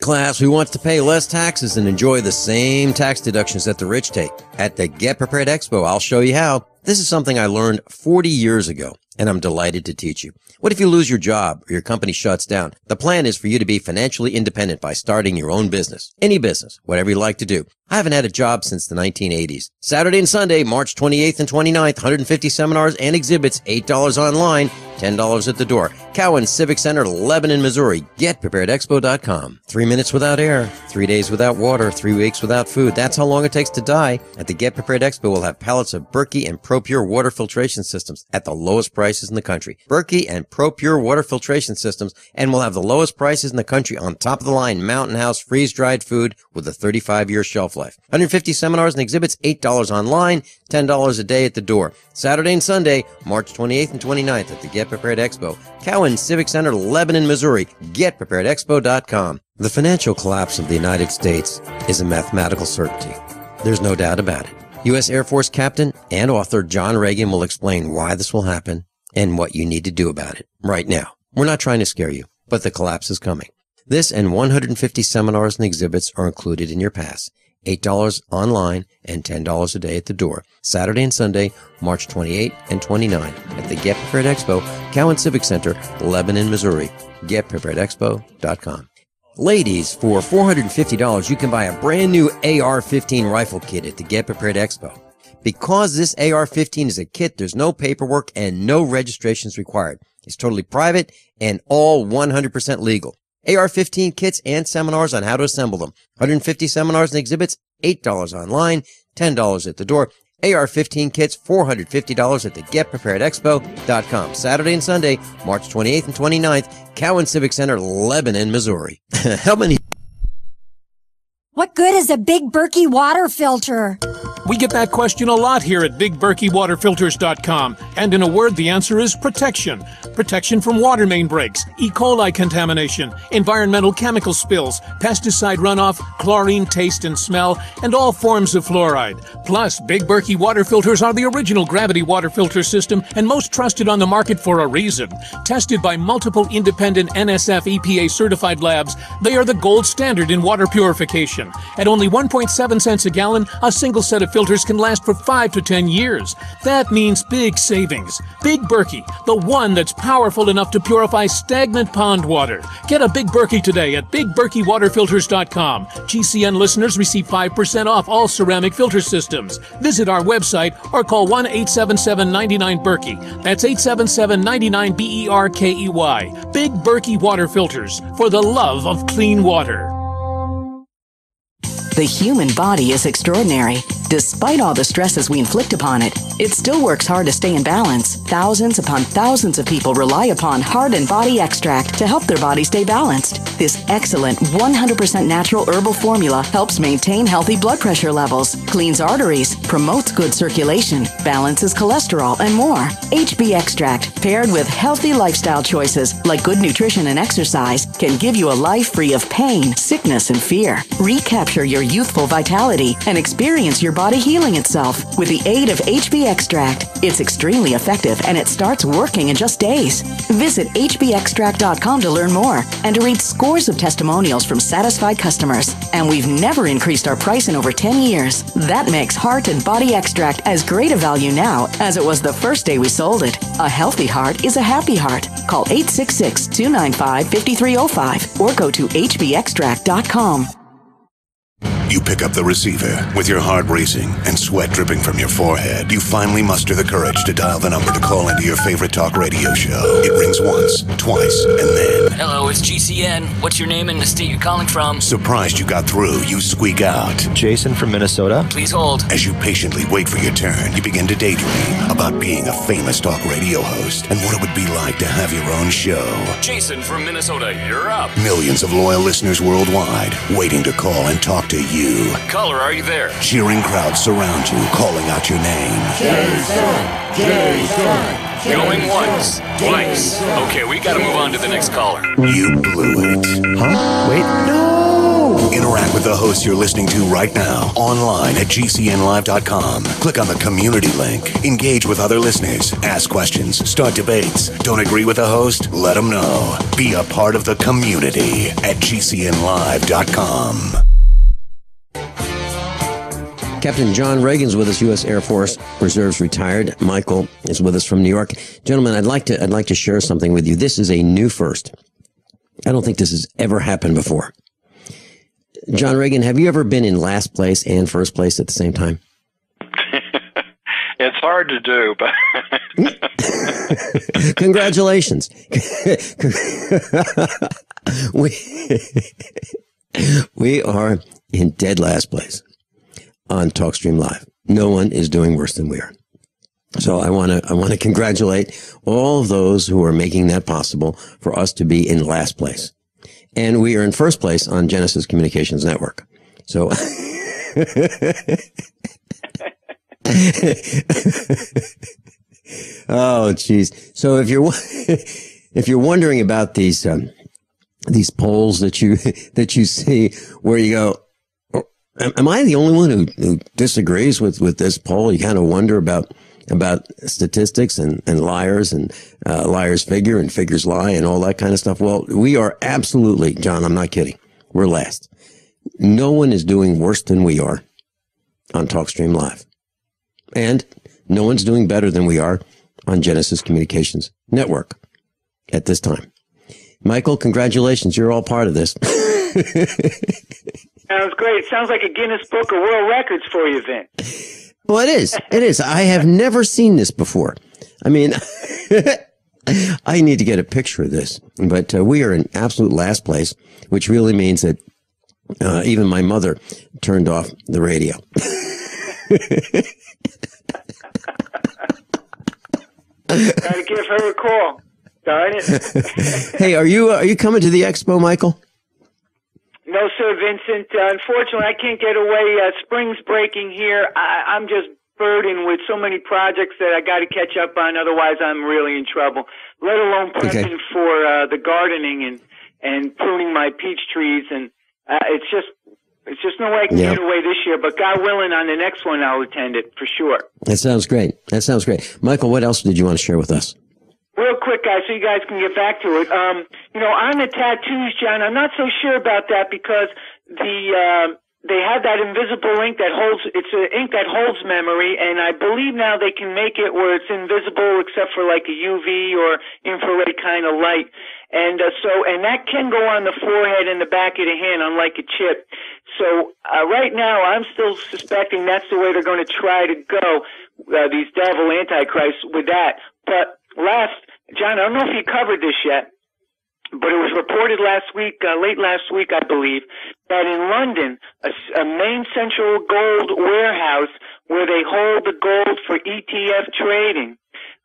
Class, who wants to pay less taxes and enjoy the same tax deductions that the rich take? At the Get Prepared Expo, I'll show you how. This is something I learned 40 years ago, and I'm delighted to teach you. What if you lose your job or your company shuts down? The plan is for you to be financially independent by starting your own business. Any business, whatever you like to do. I haven't had a job since the 1980s. Saturday and Sunday, March 28th and 29th, 150 seminars and exhibits, $8 online, $10 at the door. Cowan Civic Center, Lebanon, Missouri. GetPreparedExpo.com. 3 minutes without air, 3 days without water, 3 weeks without food. That's how long it takes to die. At the Get Prepared Expo, we'll have pallets of Berkey and ProPure water filtration systems at the lowest prices in the country. Berkey and ProPure water filtration systems, and we'll have the lowest prices in the country on top of the line Mountain House freeze-dried food with a 35-year shelf life. 150 seminars and exhibits, $8 online, $10 a day at the door. Saturday and Sunday, March 28th and 29th at the Get Prepared Expo. Cowan Civic Center, Lebanon, Missouri. GetPreparedExpo.com. The financial collapse of the United States is a mathematical certainty. There's no doubt about it. U.S. Air Force Captain and author John Regan will explain why this will happen and what you need to do about it right now. We're not trying to scare you, but the collapse is coming. This and 150 seminars and exhibits are included in your pass. $8 online and $10 a day at the door. Saturday and Sunday, March 28 and 29 at the Get Prepared Expo, Cowan Civic Center, Lebanon, Missouri. GetPreparedExpo.com. Ladies, for $450, you can buy a brand new AR-15 rifle kit at the Get Prepared Expo. Because this AR-15 is a kit, there's no paperwork and no registrations required. It's totally private and all 100% legal. AR-15 kits and seminars on how to assemble them. 150 seminars and exhibits, $8 online, $10 at the door. AR-15 kits, $450 at the GetPreparedExpo.com. Saturday and Sunday, March 28th and 29th, Cowan Civic Center, Lebanon, Missouri. How many... What good is a Big Berkey water filter? We get that question a lot here at BigBerkeyWaterFilters.com. And in a word, the answer is protection. Protection from water main breaks, E. coli contamination, environmental chemical spills, pesticide runoff, chlorine taste and smell, and all forms of fluoride. Plus, Big Berkey water filters are the original gravity water filter system and most trusted on the market for a reason. Tested by multiple independent NSF EPA certified labs, they are the gold standard in water purification. At only 1.7 cents a gallon, a single set of filters can last for 5 to 10 years. That means big savings. Big Berkey, the one that's powerful enough to purify stagnant pond water. Get a Big Berkey today at BigBerkeyWaterFilters.com. GCN listeners receive 5% off all ceramic filter systems. Visit our website or call 1-877-99-BERKEY. That's 877-99-BERKEY. Big Berkey Water Filters, for the love of clean water. The human body is extraordinary. Despite all the stresses we inflict upon it, it still works hard to stay in balance. Thousands upon thousands of people rely upon Heart and Body Extract to help their body stay balanced. This excellent 100% natural herbal formula helps maintain healthy blood pressure levels, cleans arteries, promotes good circulation, balances cholesterol, and more. HB Extract, paired with healthy lifestyle choices like good nutrition and exercise, can give you a life free of pain, sickness, and fear. Recapture your youthful vitality and experience your body healing itself with the aid of HB Extract. It's extremely effective and it starts working in just days. Visit hbextract.com to learn more and to read scores of testimonials from satisfied customers. And we've never increased our price in over 10 years. That makes Heart and Body Extract as great a value now as it was the first day we sold it. A healthy heart is a happy heart. Call 866-295-5305 or go to hbextract.com. You pick up the receiver with your heart racing and sweat dripping from your forehead. You finally muster the courage to dial the number to call into your favorite talk radio show. It rings once, twice, and then... Hello, it's GCN. What's your name and the state you're calling from? Surprised you got through, you squeak out. Jason from Minnesota. Please hold. As you patiently wait for your turn, you begin to daydream about being a famous talk radio host and what it would be like to have your own show. Jason from Minnesota, you're up. Millions of loyal listeners worldwide waiting to call and talk to you. Caller, are you there? Cheering crowds surround you, calling out your name. Jason! Jason! Going once, twice. Okay, we gotta move on to the next caller. You blew it. Huh? Wait, no! Interact with with the hosts you're listening to right now online at gcnlive.com. Click on the community link. Engage with other listeners. Ask questions. Start debates. Don't agree with the host? Let them know. Be a part of the community at gcnlive.com. Captain John Regan's with us, U.S. Air Force Reserves retired. Michael is with us from New York. Gentlemen, I'd like to share something with you. This is a new first. I don't think this has ever happened before. John Regan, have you ever been in last place and first place at the same time? It's hard to do, but congratulations. We are in dead last place on TalkStream Live. No one is doing worse than we are. So I want to congratulate all of those who are making that possible for us to be in last place. And we are in first place on Genesis Communications Network. So oh geez. So if you're wondering about these polls that you see where you go, am I the only one who disagrees with this poll? You kind of wonder about statistics and liars and liars figure and figures lie and all that kind of stuff. Well, we are absolutely, John, I'm not kidding. We're last. No one is doing worse than we are on TalkStream Live. And no one's doing better than we are on Genesis Communications Network at this time. Michael, congratulations. You're all part of this. Sounds great. It sounds like a Guinness Book of World Records for you, Vin. Well, it is. It is. I have never seen this before. I mean, I need to get a picture of this. But we are in absolute last place, which really means that even my mother turned off the radio. Gotta give her a call. Darn it. Hey, are you coming to the expo, Michael? No, sir, Vincent. Unfortunately, I can't get away. Spring's breaking here. I'm just burdened with so many projects that I got to catch up on. Otherwise, I'm really in trouble. Let alone prepping for the gardening and pruning my peach trees. And it's just no way I can get away this year. But God willing, on the next one, I'll attend it for sure. That sounds great. Michael, what else did you want to share with us? Real quick, guys, so you guys can get back to it. On the tattoos, John, I'm not so sure about that because they have that invisible ink it's an ink that holds memory, and I believe now they can make it where it's invisible except for like a UV or infrared kind of light. And that can go on the forehead and the back of the hand, unlike a chip. So right now, I'm still suspecting that's the way they're going to try to go, these devil antichrists with that. But John, I don't know if you covered this yet, but it was reported last week, late last week, I believe, that in London, a main central gold warehouse where they hold the gold for ETF trading,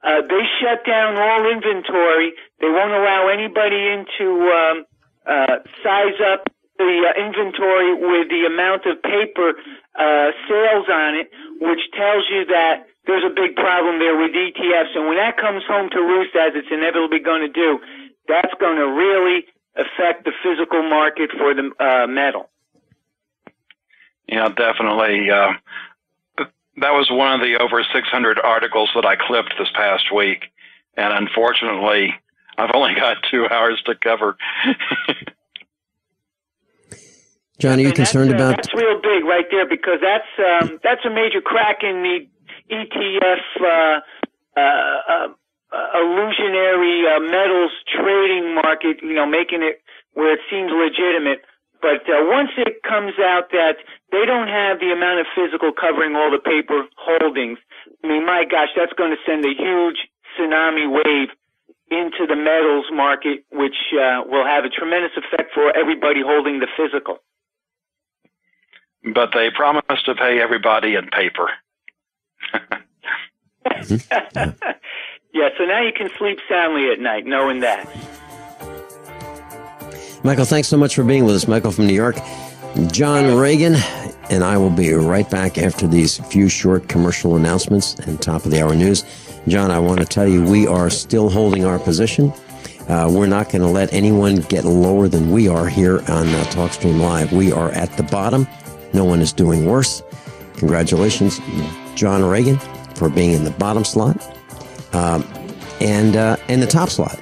they shut down all inventory. They won't allow anybody in to size up the inventory with the amount of paper sales on it, which tells you that there's a big problem there with ETFs. And when that comes home to roost, as it's inevitably going to do, that's going to really affect the physical market for the metal. Yeah, definitely. That was one of the over 600 articles that I clipped this past week. And unfortunately, I've only got 2 hours to cover. John, are you concerned about... That's real big right there because that's a major crack in the ETF illusionary metals trading market, making it where it seems legitimate. But once it comes out that they don't have the amount of physical covering all the paper holdings, I mean, my gosh, that's going to send a huge tsunami wave into the metals market, which will have a tremendous effect for everybody holding the physical. But they promised to pay everybody in paper. Yeah, so now you can sleep soundly at night knowing that. Michael, thanks so much for being with us. Michael from New York. John Regan, and I will be right back after these few short commercial announcements and top of the hour news. John, I want to tell you we are still holding our position. We're not going to let anyone get lower than we are here on TalkStream Live. We are at the bottom. No one is doing worse. Congratulations, John Regan, for being in the bottom slot and the top slot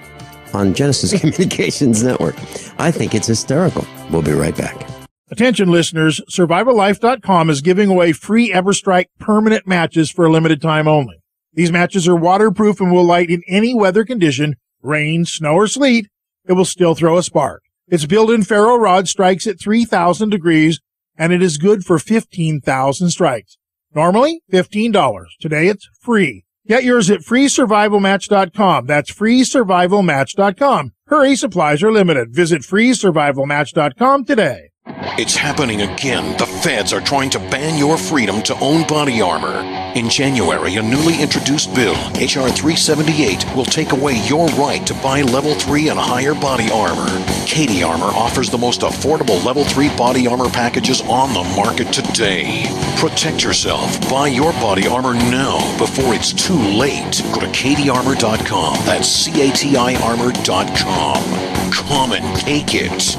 on Genesis Communications Network. I think it's hysterical. We'll be right back. Attention listeners, SurvivalLife.com is giving away free EverStrike permanent matches for a limited time only. These matches are waterproof and will light in any weather condition, rain, snow, or sleet. It will still throw a spark. Its built-in ferro rod strikes at 3,000 degrees, and it is good for 15,000 strikes. Normally, $15. Today, it's free. Get yours at freesurvivalmatch.com. That's freesurvivalmatch.com. Hurry, supplies are limited. Visit freesurvivalmatch.com today. It's happening again. The feds are trying to ban your freedom to own body armor. In January, a newly introduced bill, H.R. 378, will take away your right to buy Level 3 and higher body armor. Katie Armor offers the most affordable Level 3 body armor packages on the market today. Protect yourself. Buy your body armor now before it's too late. Go to katiearmor.com. That's CATI armor.com. Come and take it.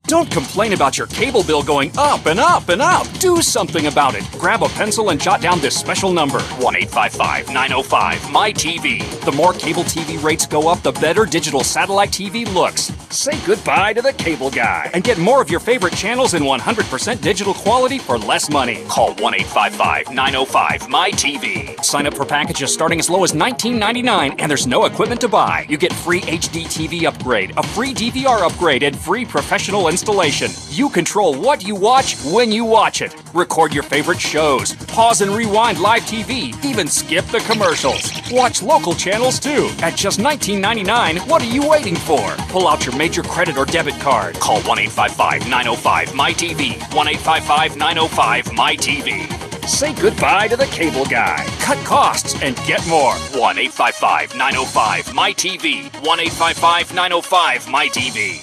Don't complain about your cable bill going up and up and up. Do something about it. Grab a pencil and jot down this special number, 1-855-905-MY-TV. The more cable TV rates go up, the better digital satellite TV looks. Say goodbye to the cable guy and get more of your favorite channels in 100% digital quality for less money. Call 1-855-905-MY-TV. Sign up for packages starting as low as $19.99, and there's no equipment to buy. You get free HD TV upgrade, a free DVR upgrade, and free professional installation. You control what you watch when you watch it. Record your favorite shows, pause and rewind live TV, even skip the commercials. Watch local channels too. At just $19.99, what are you waiting for? Pull out your major credit or debit card. Call 1-855-905-MY-TV. 1-855-905-MY-TV. Say goodbye to the cable guy. Cut costs and get more. 1-855-905-MY-TV. 1-855-905-MY-TV.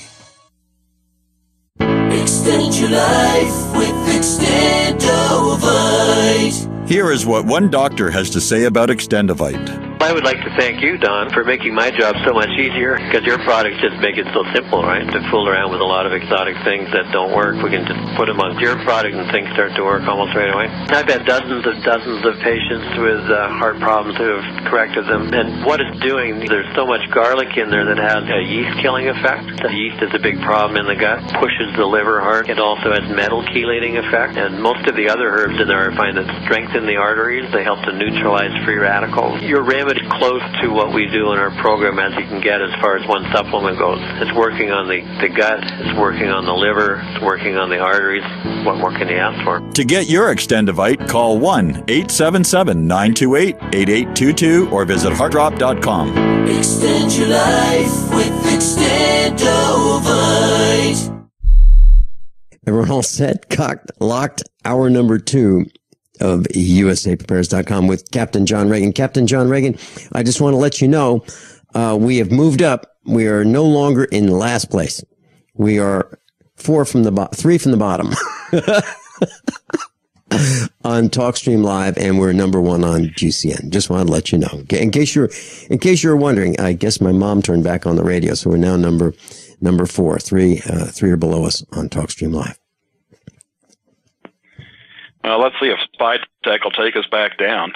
Extend your life with Extendovite. Here is what one doctor has to say about Extendovite. I would like to thank you, Don, for making my job so much easier, because your products just make it so simple, right? To fool around with a lot of exotic things that don't work, we can just put them on your product and things start to work almost right away. I've had dozens of patients with heart problems who have corrected them, and what it's doing, there's so much garlic in there that has a yeast-killing effect. The yeast is a big problem in the gut, pushes the liver hard. It also has metal chelating effect, and most of the other herbs in there I find that strengthen the arteries. They help to neutralize free radicals. Your remedy close to what we do in our program as you can get as far as one supplement goes. It's working on the gut, it's working on the liver, it's working on the arteries. What more can you ask for? To get your Extendovite, call 1-877-928-8822 or visit heartdrop.com. Extend your life with Extendovite. Everyone all set? Cocked, locked, hour number 2 of USAPrepares.com with Captain John Regan. Captain John Regan, I just want to let you know, we have moved up. We are no longer in last place. We are 3 from the bottom on TalkStream Live, and we're number 1 on GCN. Just want to let you know. In case you're wondering, I guess my mom turned back on the radio, so we're now number 4. 3 are below us on TalkStream Live. Let's see if Spy Tech will take us back down.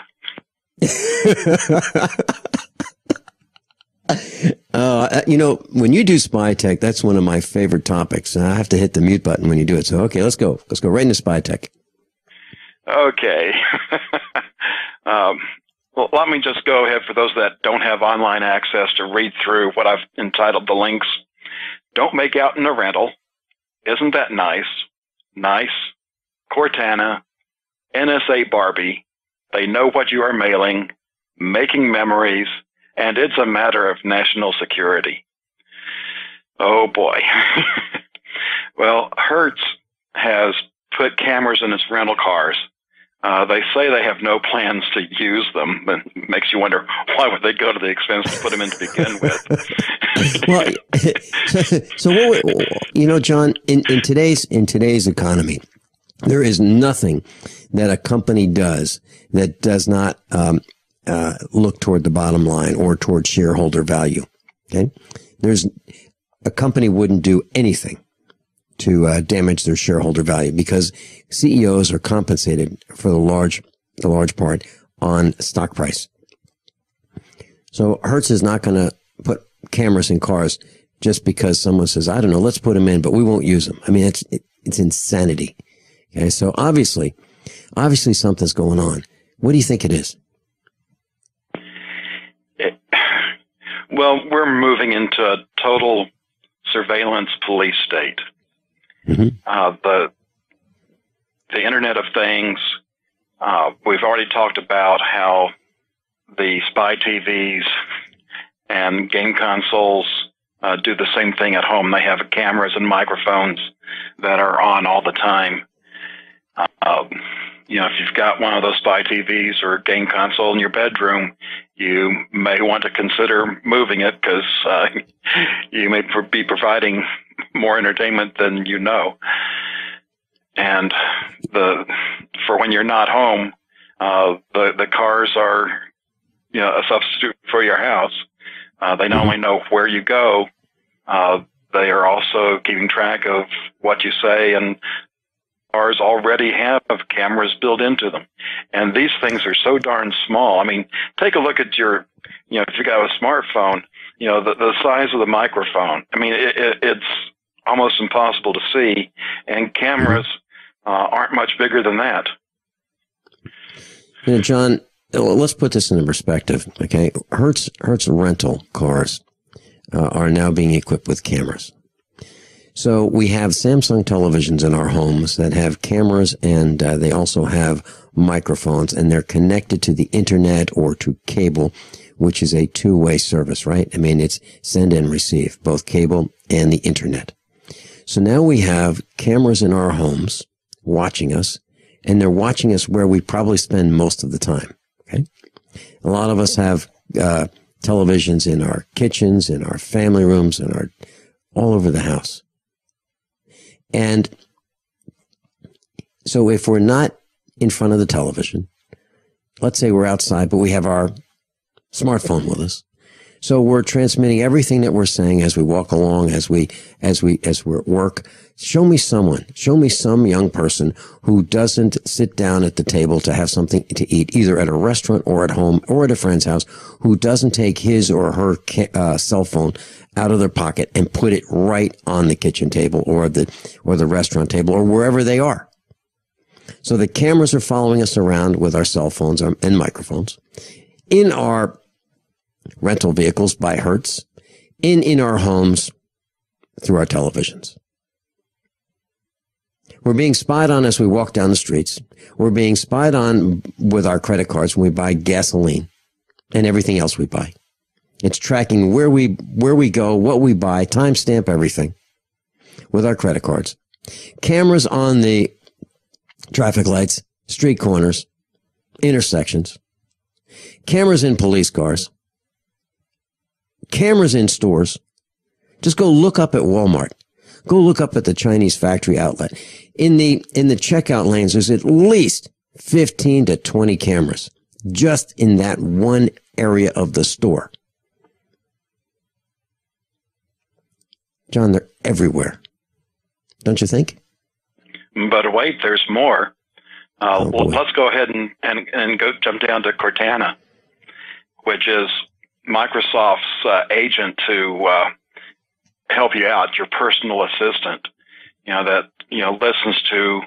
When you do Spy Tech, that's one of my favorite topics. I have to hit the mute button when you do it. So, okay, let's go. Let's go right into Spy Tech. Okay. Well, let me just go ahead for those that don't have online access to read through what I've entitled the links. Don't make out in a rental. Isn't that nice? Nice. Cortana. NSA Barbie, they know what you are mailing, making memories, and it's a matter of national security. Oh boy. Well, Hertz has put cameras in its rental cars. They say they have no plans to use them, but it makes you wonder, why would they go to the expense to put them in to begin with? Well, John, in today's economy, there is nothing that a company does that does not look toward the bottom line or toward shareholder value. Okay, a company wouldn't do anything to damage their shareholder value because CEOs are compensated for the large part on stock price. So Hertz is not going to put cameras in cars just because someone says, I don't know, let's put them in, but we won't use them. I mean, it's insanity. Okay, so obviously something's going on. What do you think it is? Well, we're moving into a total surveillance police state. The Internet of Things, we've already talked about how the spy TVs and game consoles do the same thing at home. They have cameras and microphones that are on all the time. If you've got one of those spy TVs or game console in your bedroom, you may want to consider moving it because you may be providing more entertainment than you know. And for when you're not home, the cars are a substitute for your house. They not only know where you go, they are also keeping track of what you say, and cars already have cameras built into them. And these things are so darn small. I mean, take a look at if you got a smartphone, the size of the microphone. I mean, it's almost impossible to see, and cameras aren't much bigger than that. John, let's put this into perspective, okay? Hertz rental cars are now being equipped with cameras. So we have Samsung televisions in our homes that have cameras, and they also have microphones, and they're connected to the internet or to cable, which is a two-way service, right? I mean, it's send and receive, both cable and the internet. So now we have cameras in our homes watching us, and they're watching us where we probably spend most of the time. Okay. A lot of us have televisions in our kitchens, in our family rooms, and all over the house. And so if we're not in front of the television, let's say we're outside, but we have our smartphone with us. So we're transmitting everything that we're saying as we walk along, as we're at work. Show me some young person who doesn't sit down at the table to have something to eat, either at a restaurant or at home or at a friend's house, who doesn't take his or her cell phone out of their pocket and put it right on the kitchen table or the restaurant table or wherever they are. So the cameras are following us around with our cell phones and microphones in our rental vehicles by Hertz, in our homes through our televisions. We're being spied on as we walk down the streets. We're being spied on with our credit cards when we buy gasoline and everything else we buy. It's tracking where we go, what we buy, timestamp everything with our credit cards. Cameras on the traffic lights, street corners, intersections. Cameras in police cars. Cameras in stores. Just go look up at Walmart. Go look up at the Chinese factory outlet. In the checkout lanes, there's at least 15 to 20 cameras just in that one area of the store. John, they're everywhere. Don't you think? But wait, there's more. Let's go ahead and go jump down to Cortana, which is Microsoft's agent to help you out, your personal assistant, that listens to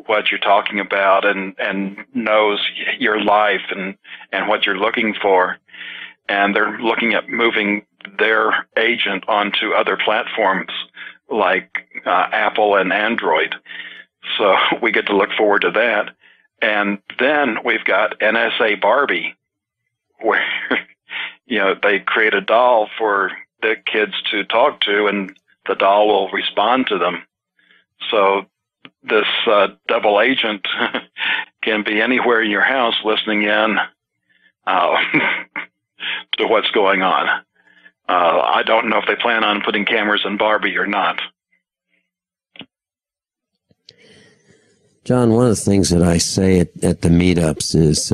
what you're talking about and knows your life and what you're looking for. And they're looking at moving their agent onto other platforms like Apple and Android. So we get to look forward to that. And then we've got NSA Barbie, where they create a doll for the kids to talk to, and the doll will respond to them. So this double agent can be anywhere in your house listening in to what's going on. I don't know if they plan on putting cameras in Barbie or not. John, one of the things that I say at the meetups is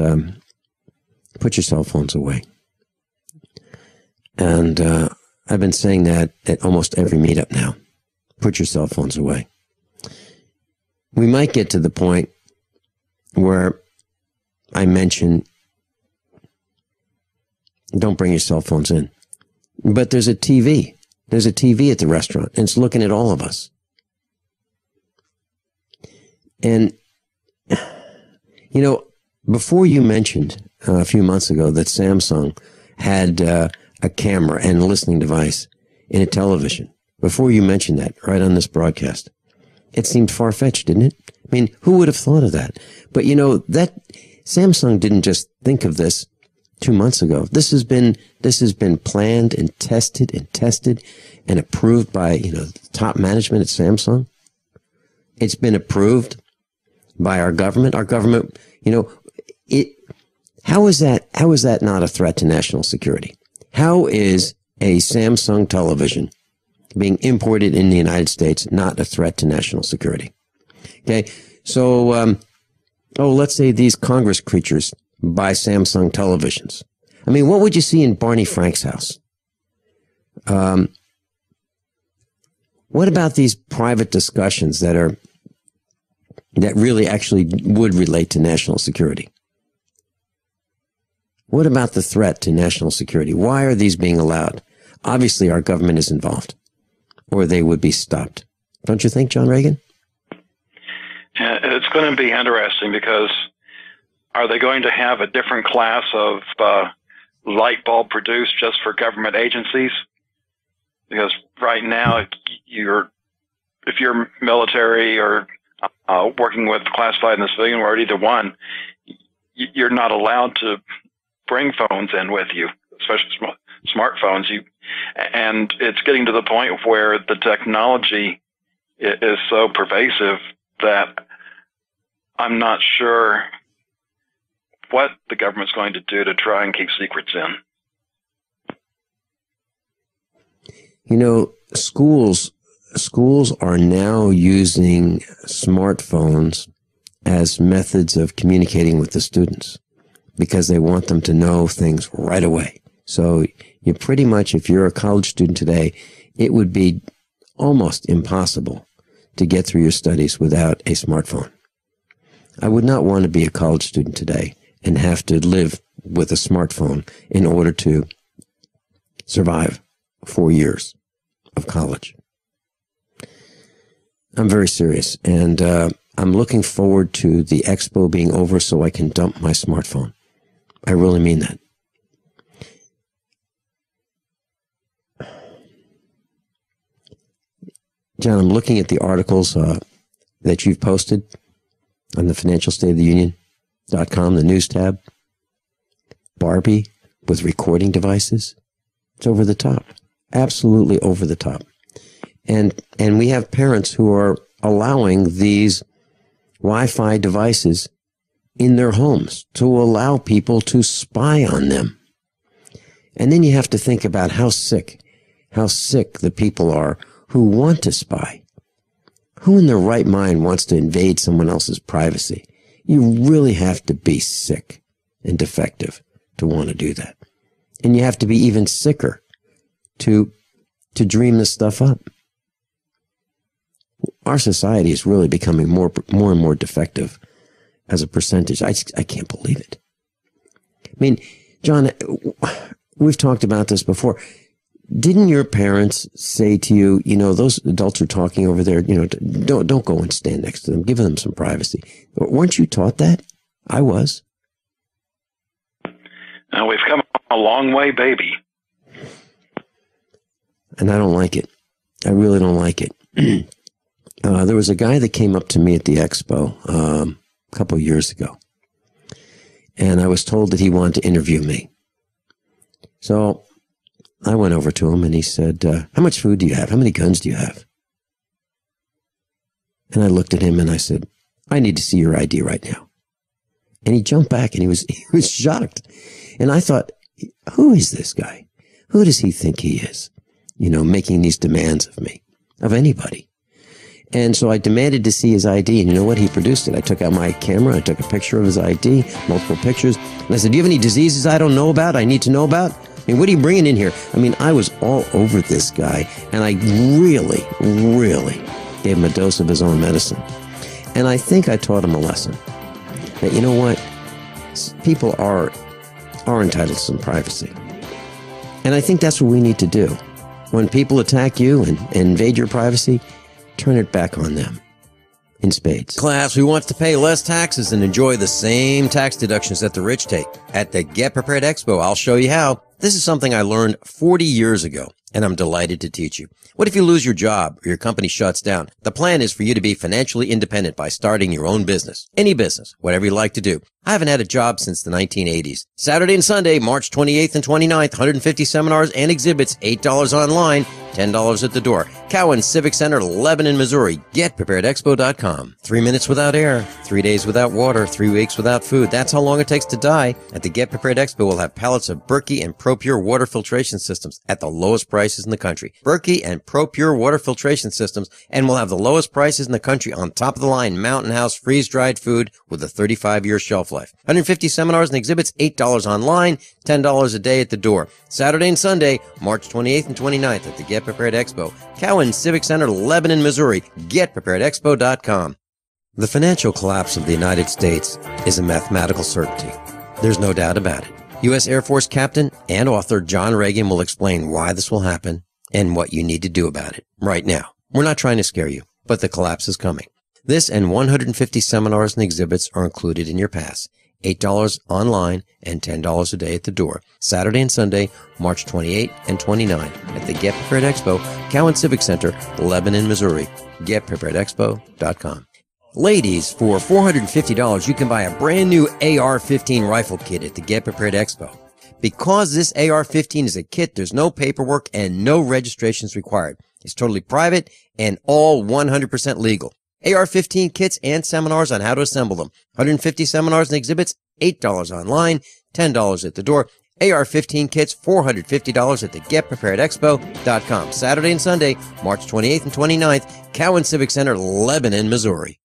Put your cell phones away. And I've been saying that at almost every meetup now. Put your cell phones away. We might get to the point where I mention, don't bring your cell phones in. But there's a TV. There's a TV at the restaurant, and it's looking at all of us. And, you know, before you mentioned a few months ago that Samsung had a camera and a listening device in a television, before you mentioned that right on this broadcast, it seemed far-fetched, didn't it? I mean, who would have thought of that? But, you know, that Samsung didn't just think of this 2 months ago. This has been planned and tested and approved by, you know, top management at Samsung. It's been approved by our government. Our government, you know, how is that not a threat to national security? How is a Samsung television being imported in the United States not a threat to national security? Okay, so let's say these Congress creatures buy Samsung televisions. I mean, what would you see in Barney Frank's house? What about these private discussions that really actually would relate to national security? What about the threat to national security? Why are these being allowed? Obviously, our government is involved, or they would be stopped. Don't you think, John Regan? Yeah, it's going to be interesting because are they going to have a different class of light bulb produced just for government agencies? Because right now, if you're military or working with classified and the civilian world, either one, you're not allowed to bring phones in with you, especially smartphones. And it's getting to the point where the technology is so pervasive that I'm not sure what the government's going to do to try and keep secrets in. You know, schools are now using smartphones as methods of communicating with the students because they want them to know things right away. So you pretty much, if you're a college student today, it would be almost impossible to get through your studies without a smartphone. I would not want to be a college student today and have to live with a smartphone in order to survive 4 years of college. I'm very serious, and I'm looking forward to the expo being over so I can dump my smartphone. I really mean that. John, I'm looking at the articles that you've posted on the Financial State of the Union.com, the news tab. Barbie with recording devices. It's over the top. Absolutely over the top. And we have parents who are allowing these Wi-Fi devices in their homes to allow people to spy on them. And then you have to think about how sick the people are who want to spy. Who in their right mind wants to invade someone else's privacy? You really have to be sick and defective to want to do that. And you have to be even sicker to dream this stuff up. Our society is really becoming more and more defective as a percentage. I can't believe it. I mean, John, we've talked about this before. Didn't your parents say to you, you know, those adults are talking over there, you know, don't go and stand next to them. Give them some privacy. Weren't you taught that? I was. Now we've come a long way, baby. And I don't like it. I really don't like it. There was a guy that came up to me at the expo a couple of years ago. And I was told that he wanted to interview me. So I went over to him and he said, how much food do you have? How many guns do you have? And I looked at him and I said, I need to see your ID right now. And he jumped back and he was shocked. And I thought, who is this guy? Who does he think he is? You know, making these demands of me, of anybody. And so I demanded to see his ID, and you know what? He produced it. I took out my camera, I took a picture of his ID, multiple pictures, and I said, do you have any diseases I don't know about, I need to know about? I mean, what are you bringing in here? I mean, I was all over this guy, and I really, really gave him a dose of his own medicine. And I think I taught him a lesson. That, you know what? People are entitled to some privacy. And I think that's what we need to do. When people attack you and invade your privacy, turn it back on them in spades. Class, who wants to pay less taxes and enjoy the same tax deductions that the rich take? At the Get Prepared Expo, I'll show you how. This is something I learned 40 years ago, and I'm delighted to teach you. What if you lose your job or your company shuts down? The plan is for you to be financially independent by starting your own business. Any business, whatever you like to do. I haven't had a job since the 1980s. Saturday and Sunday, March 28th and 29th, 150 seminars and exhibits, $8 online, $10 at the door. Cowan Civic Center, Lebanon, Missouri. GetPreparedExpo.com. 3 minutes without air, 3 days without water, 3 weeks without food. That's how long it takes to die. At the Get Prepared Expo, we'll have pallets of Berkey and ProPure water filtration systems at the lowest prices in the country. Berkey and ProPure water filtration systems, and we'll have the lowest prices in the country on top of the line Mountain House freeze-dried food with a 35-year shelf life. 150 seminars and exhibits, $8 online, $10 a day at the door. Saturday and Sunday, March 28th and 29th at the Get Prepared Expo. Cowan Civic Center, Lebanon, Missouri. GetPreparedExpo.com. The financial collapse of the United States is a mathematical certainty. There's no doubt about it. U.S. Air Force Captain and author John Regan will explain why this will happen and what you need to do about it right now. We're not trying to scare you, but the collapse is coming. This and 150 seminars and exhibits are included in your pass. $8 online and $10 a day at the door. Saturday and Sunday, March 28 and 29 at the Get Prepared Expo, Cowan Civic Center, Lebanon, Missouri. GetPreparedExpo.com. Ladies, for $450, you can buy a brand new AR-15 rifle kit at the Get Prepared Expo. Because this AR-15 is a kit, there's no paperwork and no registrations required. It's totally private and all 100% legal. AR-15 kits and seminars on how to assemble them. 150 seminars and exhibits, $8 online, $10 at the door. AR-15 kits, $450 at the GetPreparedExpo.com. Saturday and Sunday, March 28th and 29th, Cowan Civic Center, Lebanon, Missouri.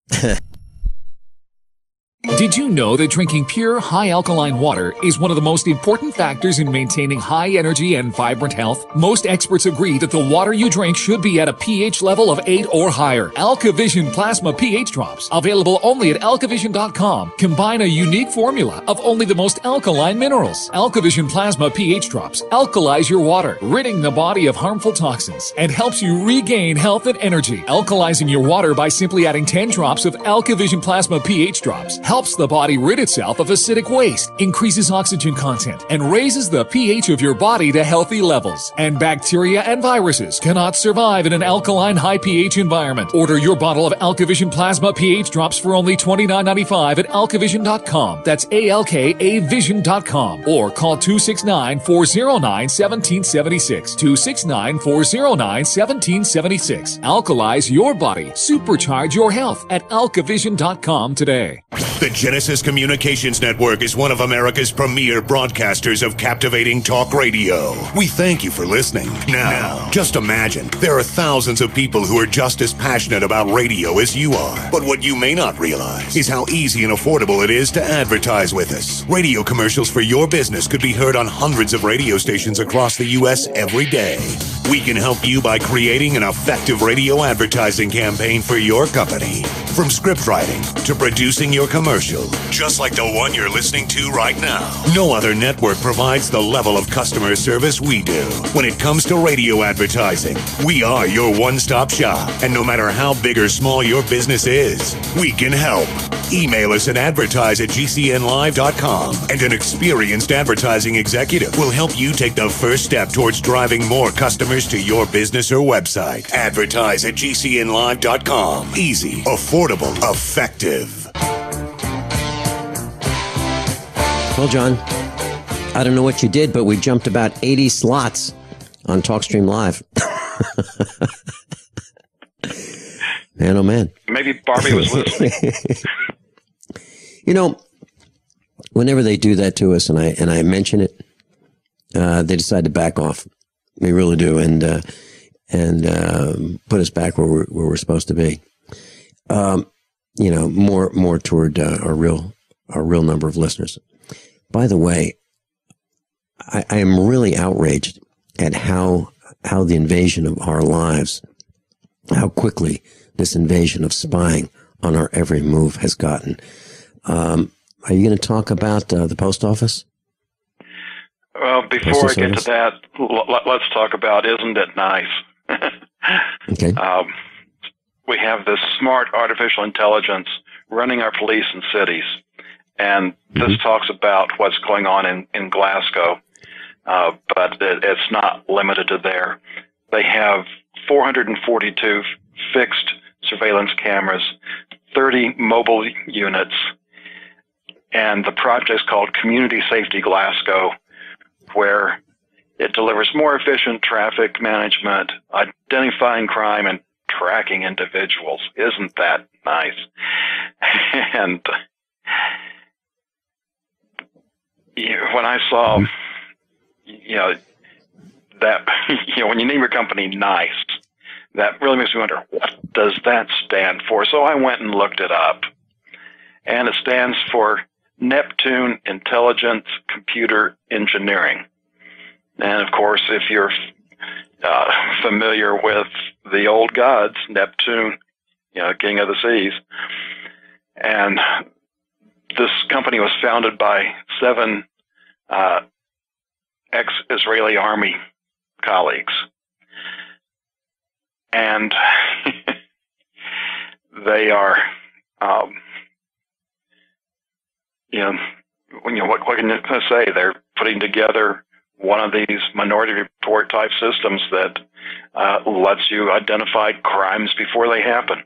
Did you know that drinking pure, high-alkaline water is one of the most important factors in maintaining high energy and vibrant health? Most experts agree that the water you drink should be at a pH level of 8 or higher. AlkaVision Plasma pH Drops, available only at alkavision.com, combine a unique formula of only the most alkaline minerals. AlkaVision Plasma pH Drops alkalize your water, ridding the body of harmful toxins, and helps you regain health and energy. Alkalizing your water by simply adding 10 drops of AlkaVision Plasma pH Drops helps the body rid itself of acidic waste, increases oxygen content, and raises the pH of your body to healthy levels. And bacteria and viruses cannot survive in an alkaline high pH environment. Order your bottle of AlkaVision Plasma pH Drops for only $29.95 at alkavision.com. That's ALKAvision.com. Or call 269-409-1776. 269-409-1776. Alkalize your body. Supercharge your health at alkavision.com today. The Genesis Communications Network is one of America's premier broadcasters of captivating talk radio. We thank you for listening. Now, just imagine, there are thousands of people who are just as passionate about radio as you are. But what you may not realize is how easy and affordable it is to advertise with us. Radio commercials for your business could be heard on hundreds of radio stations across the U.S. every day. We can help you by creating an effective radio advertising campaign for your company. From script writing to producing your commercial, just like the one you're listening to right now. No other network provides the level of customer service we do. When it comes to radio advertising, we are your one-stop shop. And no matter how big or small your business is, we can help. Email us at advertise@gcnlive.com, and an experienced advertising executive will help you take the first step towards driving more customers to your business or website. Advertise@gcnlive.com. Easy, affordable, effective. Well, John, I don't know what you did, but we jumped about 80 slots on TalkStream Live. Man, oh man. Maybe Barbie was listening. You know, whenever they do that to us and I mention it, they decide to back off. They really do, and put us back where we're supposed to be. more toward our real number of listeners. By the way, I am really outraged at how the invasion of our lives, how quickly this invasion of spying on our every move has gotten. Are you going to talk about the post office? Well, before I get to that, let's talk about, isn't it nice? Okay. We have this smart artificial intelligence running our police in cities. And this talks about what's going on in Glasgow, but it's not limited to there. They have 442 fixed surveillance cameras, 30 mobile units, and the project is called Community Safety Glasgow, where it delivers more efficient traffic management, identifying crime, and tracking individuals. Isn't that nice? And when I saw, that, when you name your company Nice, that really makes me wonder, what does that stand for? So I went and looked it up, and it stands for Neptune Intelligence Computer Engineering. And of course, if you're familiar with the old gods, Neptune, king of the seas, and this company was founded by 7 ex-Israeli army colleagues. And they are, what can you say? They're putting together one of these Minority Report type systems that lets you identify crimes before they happen.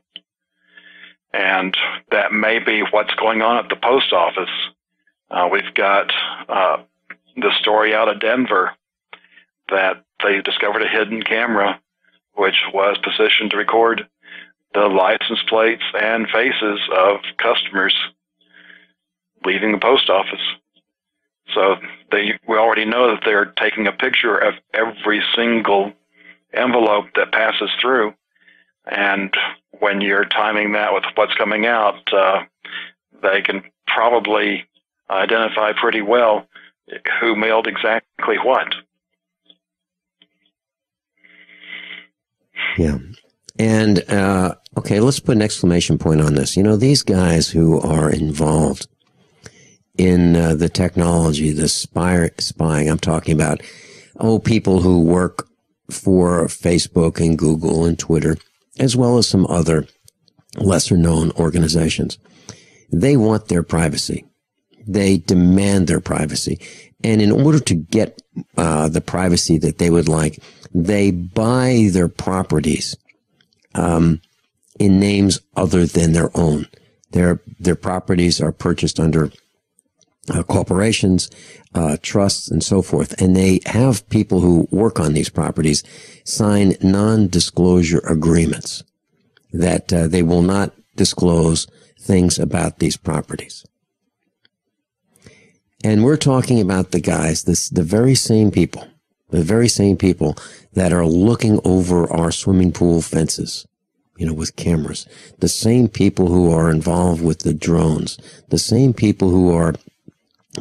And that may be what's going on at the post office. We've got the story out of Denver that they discovered a hidden camera which was positioned to record the license plates and faces of customers leaving the post office. So we already know that they're taking a picture of every single envelope that passes through. And when you're timing that with what's coming out, they can probably identify pretty well who mailed exactly what. Yeah. And, okay, let's put an exclamation point on this. These guys who are involved in the technology, the spying, I'm talking about, people who work for Facebook and Google and Twitter, as well as some other lesser-known organizations. They want their privacy. They demand their privacy. And in order to get the privacy that they would like, they buy their properties in names other than their own. Their properties are purchased under corporations, trusts, and so forth. And they have people who work on these properties sign non-disclosure agreements that they will not disclose things about these properties. And we're talking about the guys, the very same people that are looking over our swimming pool fences, with cameras, the same people who are involved with the drones, the same people who are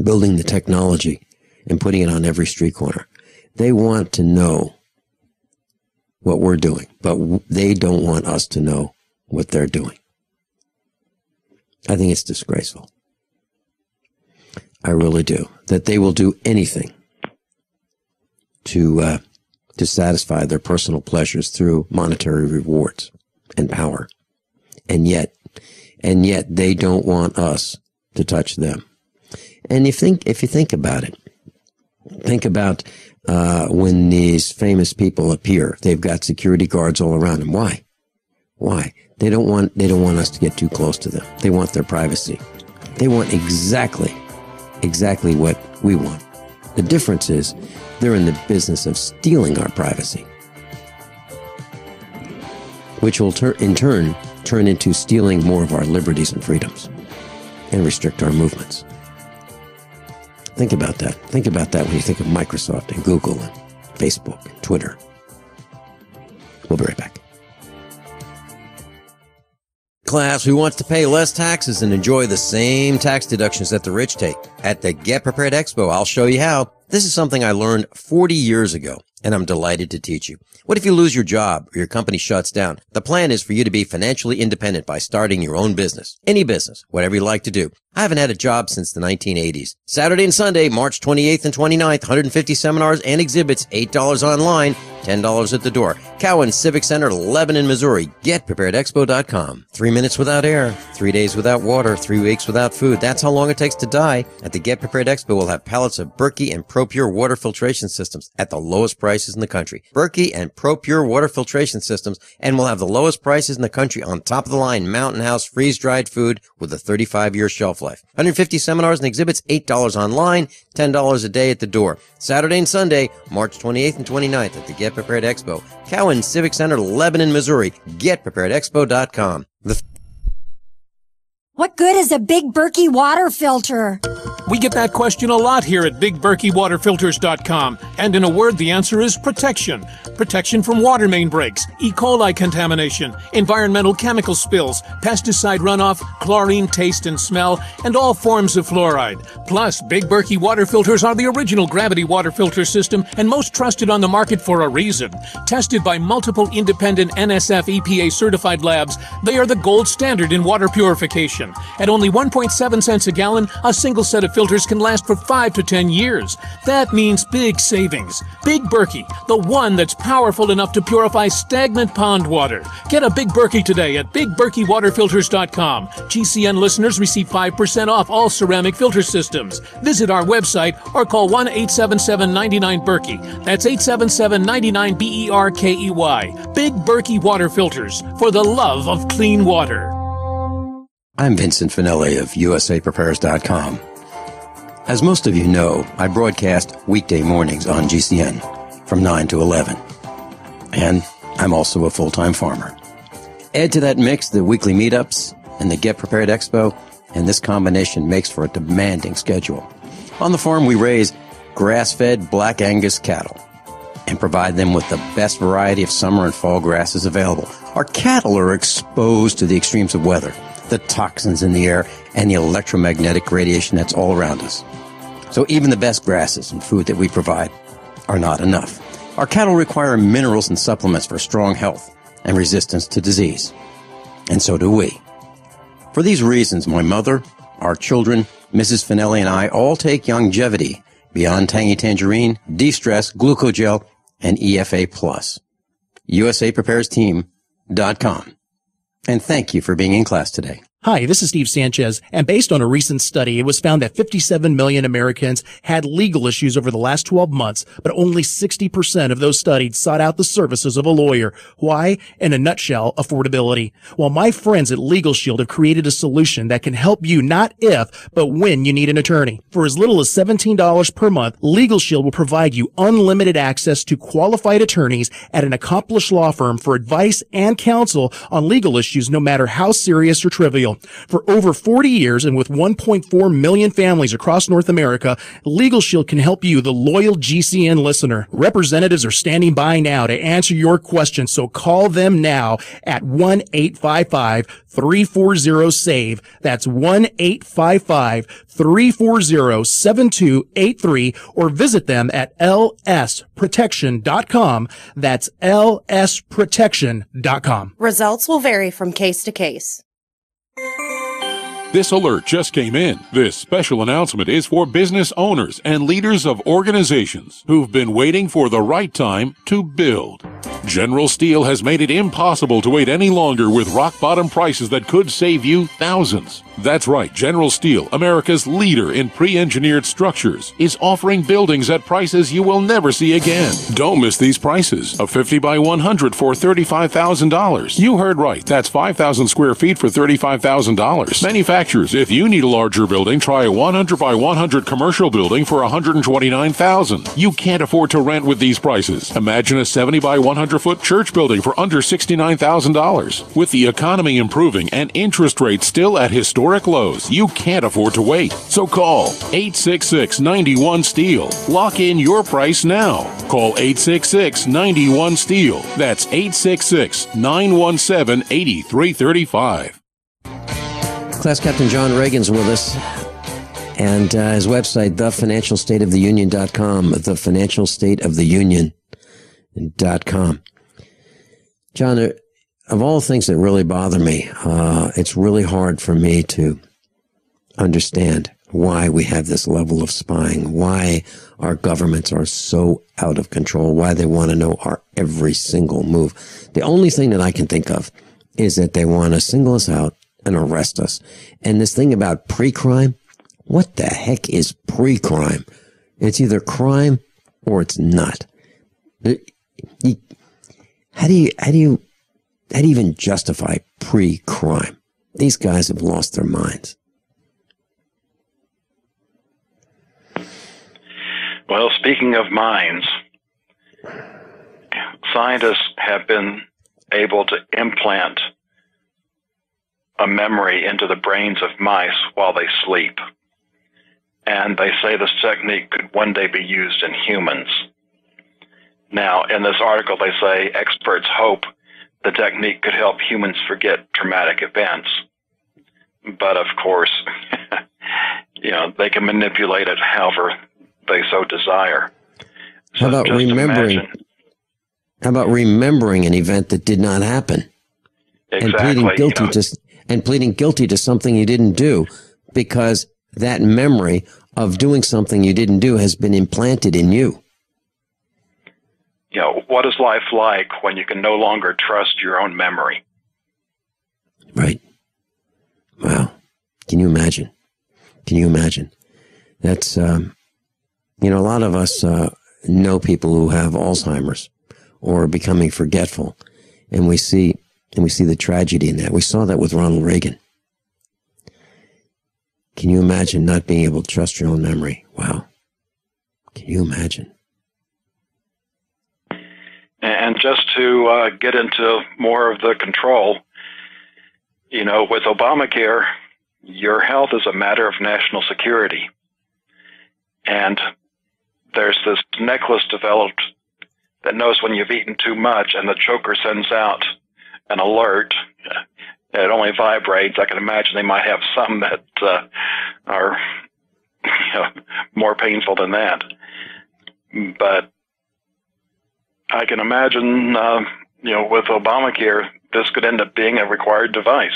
building the technology and putting it on every street corner. They want to know what we're doing, but they don't want us to know what they're doing. I think it's disgraceful. I really do. That they will do anything to satisfy their personal pleasures through monetary rewards and power. And yet they don't want us to touch them. And if you think about it, think about when these famous people appear, they've got security guards all around them. Why? They don't want us to get too close to them. They want their privacy. They want exactly what we want. The difference is they're in the business of stealing our privacy, which will in turn turn into stealing more of our liberties and freedoms and restrict our movements. Think about that. Think about that when you think of Microsoft and Google and Facebook and Twitter. We'll be right back. class who wants to pay less taxes and enjoy the same tax deductions that the rich take. At the Get Prepared Expo, I'll show you how. This is something I learned 40 years ago, and I'm delighted to teach you. What if you lose your job or your company shuts down? The plan is for you to be financially independent by starting your own business. Any business, whatever you like to do. I haven't had a job since the 1980s. Saturday and Sunday, March 28th and 29th, 150 seminars and exhibits, $8 online, $10 at the door. Cowan Civic Center, Lebanon, Missouri. GetPreparedExpo.com. 3 minutes without air, 3 days without water, 3 weeks without food. That's how long it takes to die. At the Get Prepared Expo, we'll have pallets of Berkey and ProPure water filtration systems at the lowest prices in the country. Berkey and ProPure water filtration systems, and we'll have the lowest prices in the country on top of the line Mountain House freeze-dried food with a 35-year shelf life. 150 seminars and exhibits, $8 online, $10 a day at the door. Saturday and Sunday, March 28th and 29th at the Get Prepared Expo. Cowan Civic Center, Lebanon, Missouri. GetPreparedExpo.com. What good is a big Berkey water filter? We get that question a lot here at BigBerkeyWaterFilters.com, and in a word, the answer is protection. Protection from water main breaks, E. coli contamination, environmental chemical spills, pesticide runoff, chlorine taste and smell, and all forms of fluoride. Plus, Big Berkey water filters are the original gravity water filter system and most trusted on the market for a reason. Tested by multiple independent NSF EPA certified labs, they are the gold standard in water purification. At only 1.7 cents a gallon, a single set of filters can last for 5 to 10 years. That means big savings. Big Berkey, the one that's powerful enough to purify stagnant pond water. Get a Big Berkey today at BigBerkeyWaterFilters.com. GCN listeners receive 5% off all ceramic filter systems. Visit our website or call 1-877-99-BERKEY. That's 877-99-BERKEY. Big Berkey Water Filters, for the love of clean water. I'm Vincent Finelli of USAPrepares.com. As most of you know, I broadcast weekday mornings on GCN from 9 to 11. And I'm also a full-time farmer. Add to that mix the weekly meetups and the Get Prepared Expo, and this combination makes for a demanding schedule. On the farm, we raise grass-fed Black Angus cattle and provide them with the best variety of summer and fall grasses available. Our cattle are exposed to the extremes of weather, the toxins in the air, and the electromagnetic radiation that's all around us. So even the best grasses and food that we provide are not enough. Our cattle require minerals and supplements for strong health and resistance to disease. And so do we. For these reasons, my mother, our children, Mrs. Finelli, and I all take Longevity, Beyond Tangy Tangerine, De-Stress, Glucogel, and EFA+. USAPreparesTeam.com. And thank you for being in class today. Hi, this is Steve Sanchez, and based on a recent study, it was found that 57 million Americans had legal issues over the last 12 months, but only 60% of those studied sought out the services of a lawyer. Why? In a nutshell, affordability. Well, my friends at Legal Shield have created a solution that can help you not if, but when you need an attorney. For as little as $17 per month, Legal Shield will provide you unlimited access to qualified attorneys at an accomplished law firm for advice and counsel on legal issues, no matter how serious or trivial. For over 40 years and with 1.4 million families across North America, Legal Shield can help you, the loyal GCN listener. Representatives are standing by now to answer your questions, so call them now at 1-855-340-SAVE. That's 1-855-340-7283, or visit them at lsprotection.com. That's lsprotection.com. Results will vary from case to case. This alert just came in. This special announcement is for business owners and leaders of organizations who've been waiting for the right time to build. General Steel has made it impossible to wait any longer with rock-bottom prices that could save you thousands. That's right, General Steel, America's leader in pre-engineered structures, is offering buildings at prices you will never see again. Don't miss these prices. A 50 by 100 for $35,000. You heard right, that's 5,000 square feet for $35,000. Manufacturers, if you need a larger building, try a 100 by 100 commercial building for $129,000. You can't afford to rent with these prices. Imagine a 70 by 100-foot church building for under $69,000. With the economy improving and interest rates still at historic lows, you can't afford to wait. So call 866-91-STEEL. Lock in your price now. Call 866-91-STEEL. That's 866-917-8335. Class Captain John Regan's with us. And his website, thefinancialstateoftheunion.com, thefinancialstateoftheunion.com. John, of all things that really bother me, it's really hard for me to understand why we have this level of spying, why our governments are so out of control, why they want to know our every single move. The only thing that I can think of is that they want to single us out and arrest us. And this thing about pre-crime, what the heck is pre-crime? It's either crime or it's not. How do you even justify pre-crime? These guys have lost their minds. Well, speaking of minds, scientists have been able to implant a memory into the brains of mice while they sleep. And they say this technique could one day be used in humans. Now, in this article, they say experts hope the technique could help humans forget traumatic events. But of course, they can manipulate it however they so desire. So how about remembering an event that did not happen? Exactly. And pleading guilty to something you didn't do, because that memory of doing something you didn't do has been implanted in you. What is life like when you can no longer trust your own memory? Right. Wow. Can you imagine? That's, a lot of us know people who have Alzheimer's or are becoming forgetful, and we see the tragedy in that. We saw that with Ronald Reagan. Can you imagine not being able to trust your own memory? Wow. Can you imagine? And just to get into more of the control, with Obamacare, your health is a matter of national security. And there's this necklace developed that knows when you've eaten too much, and the choker sends out an alert. It only vibrates. I can imagine they might have some that are more painful than that. But I can imagine, with Obamacare, this could end up being a required device.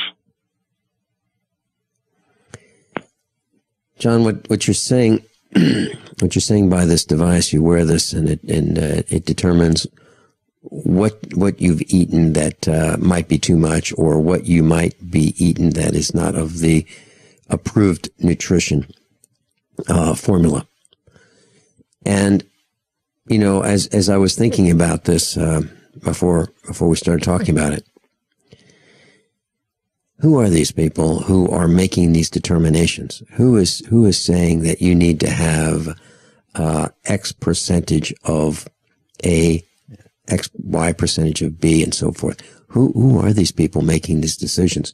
John, what you're saying, by this device, you wear this, and it determines what you've eaten that might be too much, or what you might be eaten that is not of the approved nutrition formula. And as I was thinking about this before we started talking about it, who are these people who are making these determinations? Who is saying that you need to have X percentage of A, X, Y percentage of B, and so forth? Who are these people making these decisions?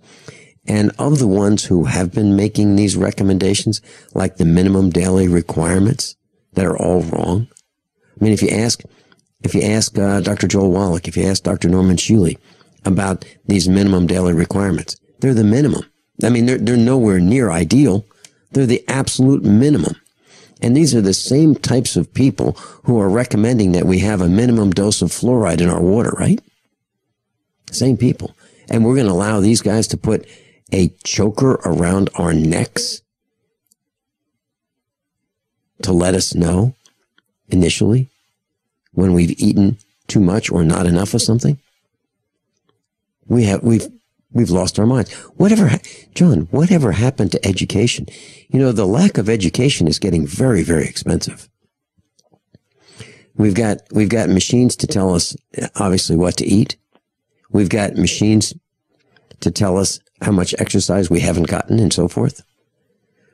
And of the ones who have been making these recommendations, like the minimum daily requirements that are all wrong. I mean, if you ask Dr. Joel Wallach, if you ask Dr. Norman Shealy about these minimum daily requirements, they're the minimum. I mean, they're nowhere near ideal. They're the absolute minimum. And these are the same types of people who are recommending that we have a minimum dose of fluoride in our water, right? Same people. And we're going to allow these guys to put a choker around our necks to let us know initially when we've eaten too much or not enough of something. We've lost our minds. John, whatever happened to education? The lack of education is getting very, very expensive. We've got machines to tell us, obviously, what to eat. We've got machines to tell us how much exercise we haven't gotten and so forth.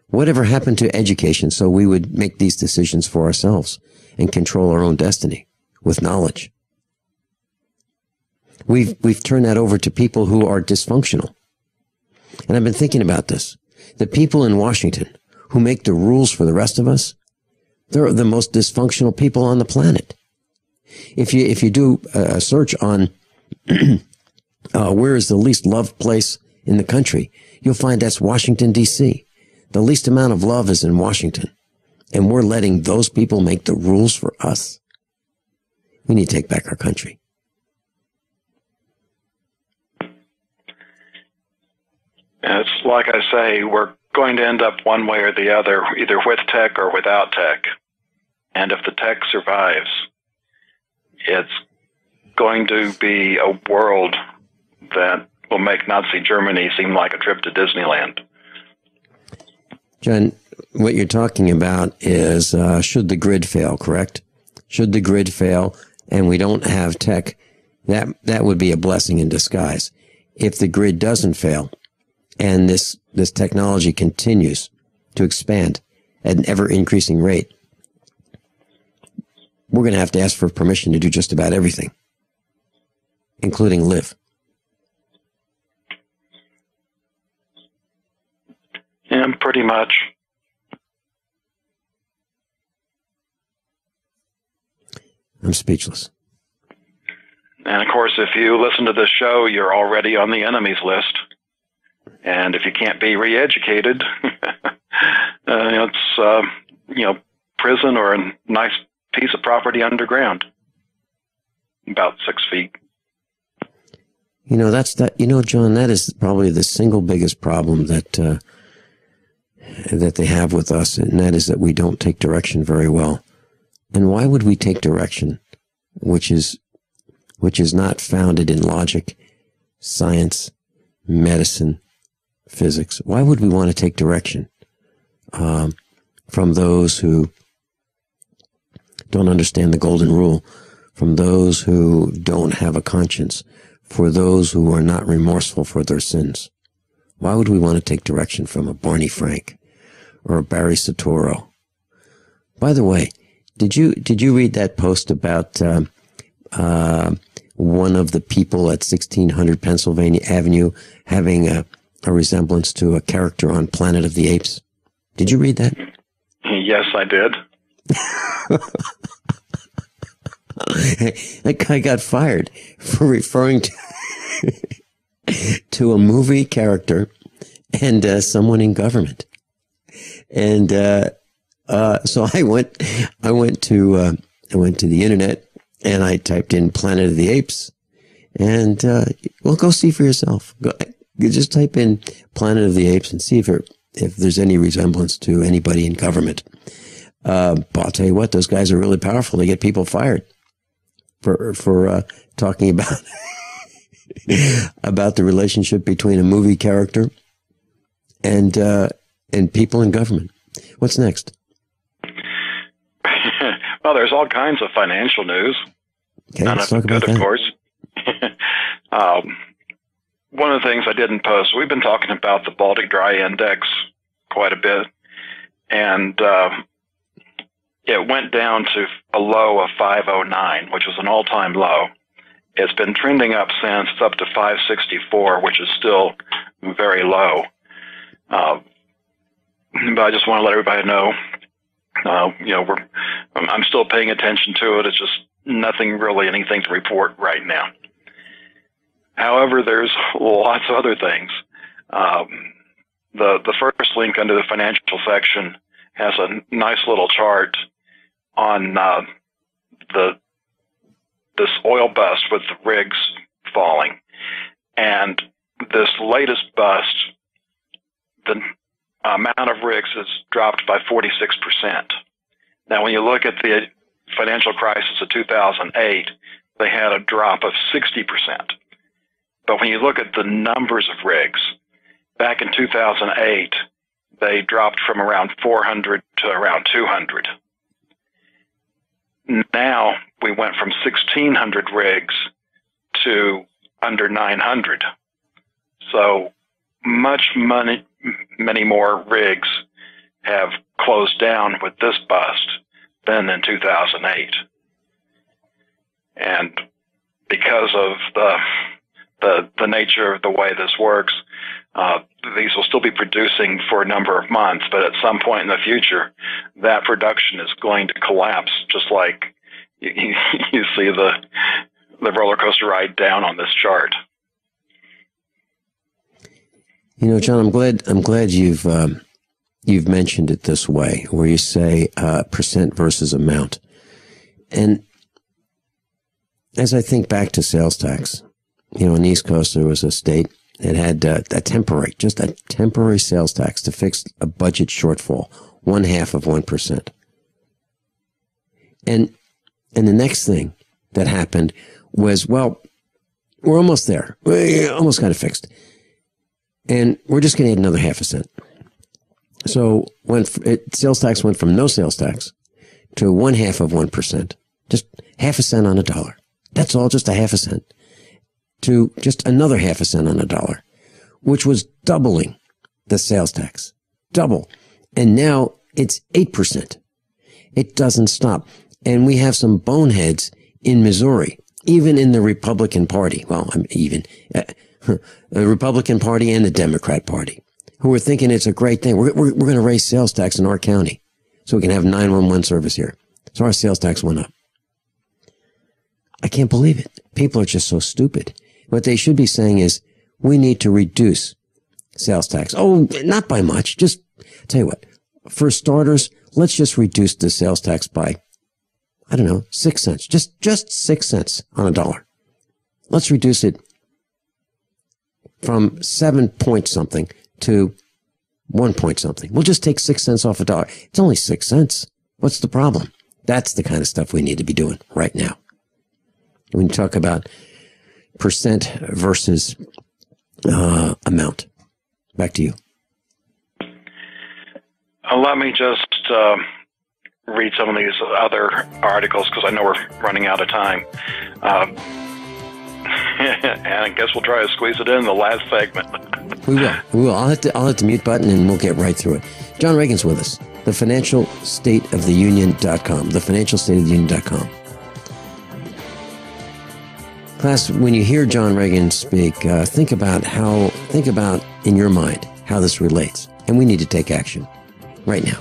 Whatever happened to education so we would make these decisions for ourselves and control our own destiny with knowledge? We've turned that over to people who are dysfunctional. And I've been thinking about this. The people in Washington who make the rules for the rest of us, they're the most dysfunctional people on the planet. If you do a search on where is the least loved place in the country, you'll find that's Washington, D.C. The least amount of love is in Washington. And we're letting those people make the rules for us. We need to take back our country. It's like I say, we're going to end up one way or the other, either with tech or without tech. And if the tech survives, it's going to be a world that will make Nazi Germany seem like a trip to Disneyland. John, what you're talking about is should the grid fail, correct? Should the grid fail and we don't have tech, that would be a blessing in disguise. If the grid doesn't fail and this technology continues to expand at an ever-increasing rate, we're going to have to ask for permission to do just about everything, including live. Yeah, pretty much. I'm speechless. And of course, if you listen to this show, you're already on the enemy's list. And if you can't be re-educated, it's prison or a nice piece of property underground, about 6 feet. John, that is probably the single biggest problem that they have with us, and that is that we don't take direction very well. And why would we take direction which is not founded in logic, science, medicine, physics? Why would we want to take direction from those who don't understand the golden rule, from those who don't have a conscience, for those who are not remorseful for their sins? Why would we want to take direction from a Barney Frank or a Barry Soetoro? By the way, did you read that post about one of the people at 1600 Pennsylvania Avenue having a resemblance to a character on Planet of the Apes? Did you read that? Yes, I did. That guy got fired for referring to a movie character and someone in government. And so I went to the internet and I typed in Planet of the Apes, and go see for yourself. Just type in Planet of the Apes and see if there's any resemblance to anybody in government. But I'll tell you what, those guys are really powerful. They get people fired for talking about about the relationship between a movie character and people in government. What's next? Well, there's all kinds of financial news. Okay, None let's of talk it about good, that. of course. One of the things I didn't post, we've been talking about the Baltic Dry Index quite a bit, and it went down to a low of 509, which was an all-time low. It's been trending up since. It's up to 564, which is still very low. But I just want to let everybody know, I'm still paying attention to it. It's just anything to report right now. However, there's lots of other things. The first link under the financial section has a nice little chart on this oil bust with the rigs falling. And this latest bust, the amount of rigs has dropped by 46%. Now, when you look at the financial crisis of 2008, they had a drop of 60%. But when you look at the numbers of rigs, back in 2008, they dropped from around 400 to around 200. Now we went from 1,600 rigs to under 900. So many more rigs have closed down with this bust than in 2008. And because of the nature of the way this works, these will still be producing for a number of months, but at some point in the future, that production is going to collapse, just like you see the roller coaster ride down on this chart. You know, John, I'm glad you've mentioned it this way, where you say percent versus amount. And as I think back to sales tax, you know, on the East Coast, there was a state that had a temporary sales tax to fix a budget shortfall, 0.5%. And the next thing that happened was, well, we're almost there. We almost got it fixed. And we're just going to add another 0.5 cent. So sales tax went from no sales tax to 0.5%, just 0.5 cent on a dollar. That's all, just 0.5 cent, to just another 0.5 cent on a dollar, which was doubling the sales tax. Double. And now it's 8%. It doesn't stop. And we have some boneheads in Missouri, even in the Republican Party. Well, the Republican Party and the Democrat Party, who are thinking it's a great thing. We're going to raise sales tax in our county so we can have 911 service here. So our sales tax went up. I can't believe it. People are just so stupid. What they should be saying is, we need to reduce sales tax. Oh, not by much. Just tell you what, for starters, let's just reduce the sales tax by, I don't know, 6 cents. Just 6 cents on a dollar. Let's reduce it from 7 point something to 1 point something. We'll just take 6 cents off a dollar. It's only 6 cents. What's the problem? That's the kind of stuff we need to be doing right now. When you talk about percent versus amount. Back to you. Let me just read some of these other articles because I know we're running out of time. And I guess we'll try to squeeze it in the last segment. We will. I'll hit the mute button and we'll get right through it. John Regan's with us. TheFinancialStateOfTheUnion.com. TheFinancialStateOfTheUnion.com. Class, when you hear John Regan speak, think about in your mind how this relates. And we need to take action right now.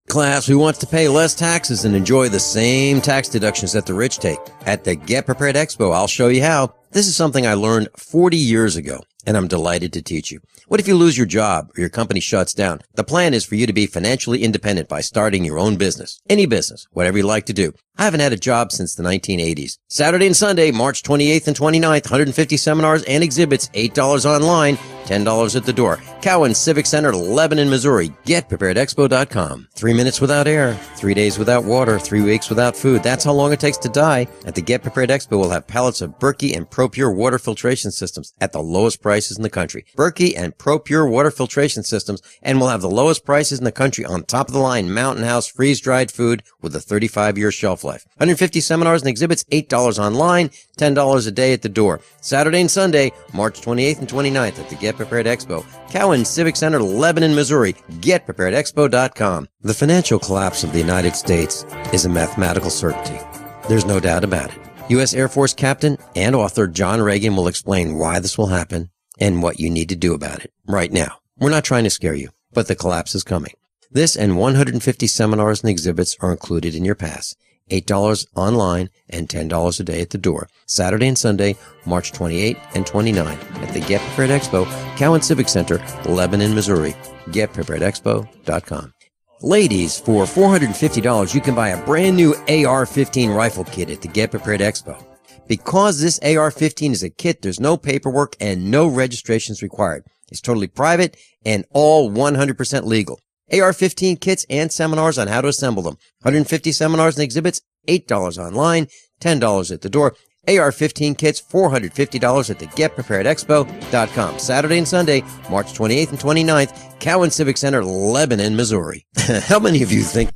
Class, who wants to pay less taxes and enjoy the same tax deductions that the rich take? At the Get Prepared Expo, I'll show you how. This is something I learned 40 years ago, and I'm delighted to teach you. What if you lose your job or your company shuts down? The plan is for you to be financially independent by starting your own business. Any business, whatever you like to do. I haven't had a job since the 1980s. Saturday and Sunday, March 28th and 29th, 150 seminars and exhibits, $8 online, $10 at the door. Cowan Civic Center, Lebanon, Missouri. GetPreparedExpo.com. 3 minutes without air, 3 days without water, 3 weeks without food. That's how long it takes to die. At the Get Prepared Expo, we'll have pallets of Berkey and ProPure water filtration systems at the lowest prices in the country. Berkey and ProPure water filtration systems, and we'll have the lowest prices in the country on top of the line Mountain House freeze-dried food with a 35-year shelf life. 150 seminars and exhibits, $8 online, $10 a day at the door. Saturday and Sunday, March 28th and 29th at the Get Prepared Expo. Cowan Civic Center, Lebanon, Missouri. GetPreparedExpo.com. The financial collapse of the United States is a mathematical certainty. There's no doubt about it. U.S. Air Force Captain and author John Regan will explain why this will happen and what you need to do about it right now. We're not trying to scare you, but the collapse is coming. This and 150 seminars and exhibits are included in your pass. $8 online and $10 a day at the door. Saturday and Sunday, March 28 and 29 at the Get Prepared Expo, Cowan Civic Center, Lebanon, Missouri. GetPreparedExpo.com. Ladies, for $450, you can buy a brand new AR-15 rifle kit at the Get Prepared Expo. Because this AR-15 is a kit, there's no paperwork and no registrations required. It's totally private and all 100% legal. AR-15 kits and seminars on how to assemble them. 150 seminars and exhibits, $8 online, $10 at the door. AR-15 kits, $450 at the GetPreparedExpo.com. Saturday and Sunday, March 28th and 29th, Cowan Civic Center, Lebanon, Missouri. How many of you think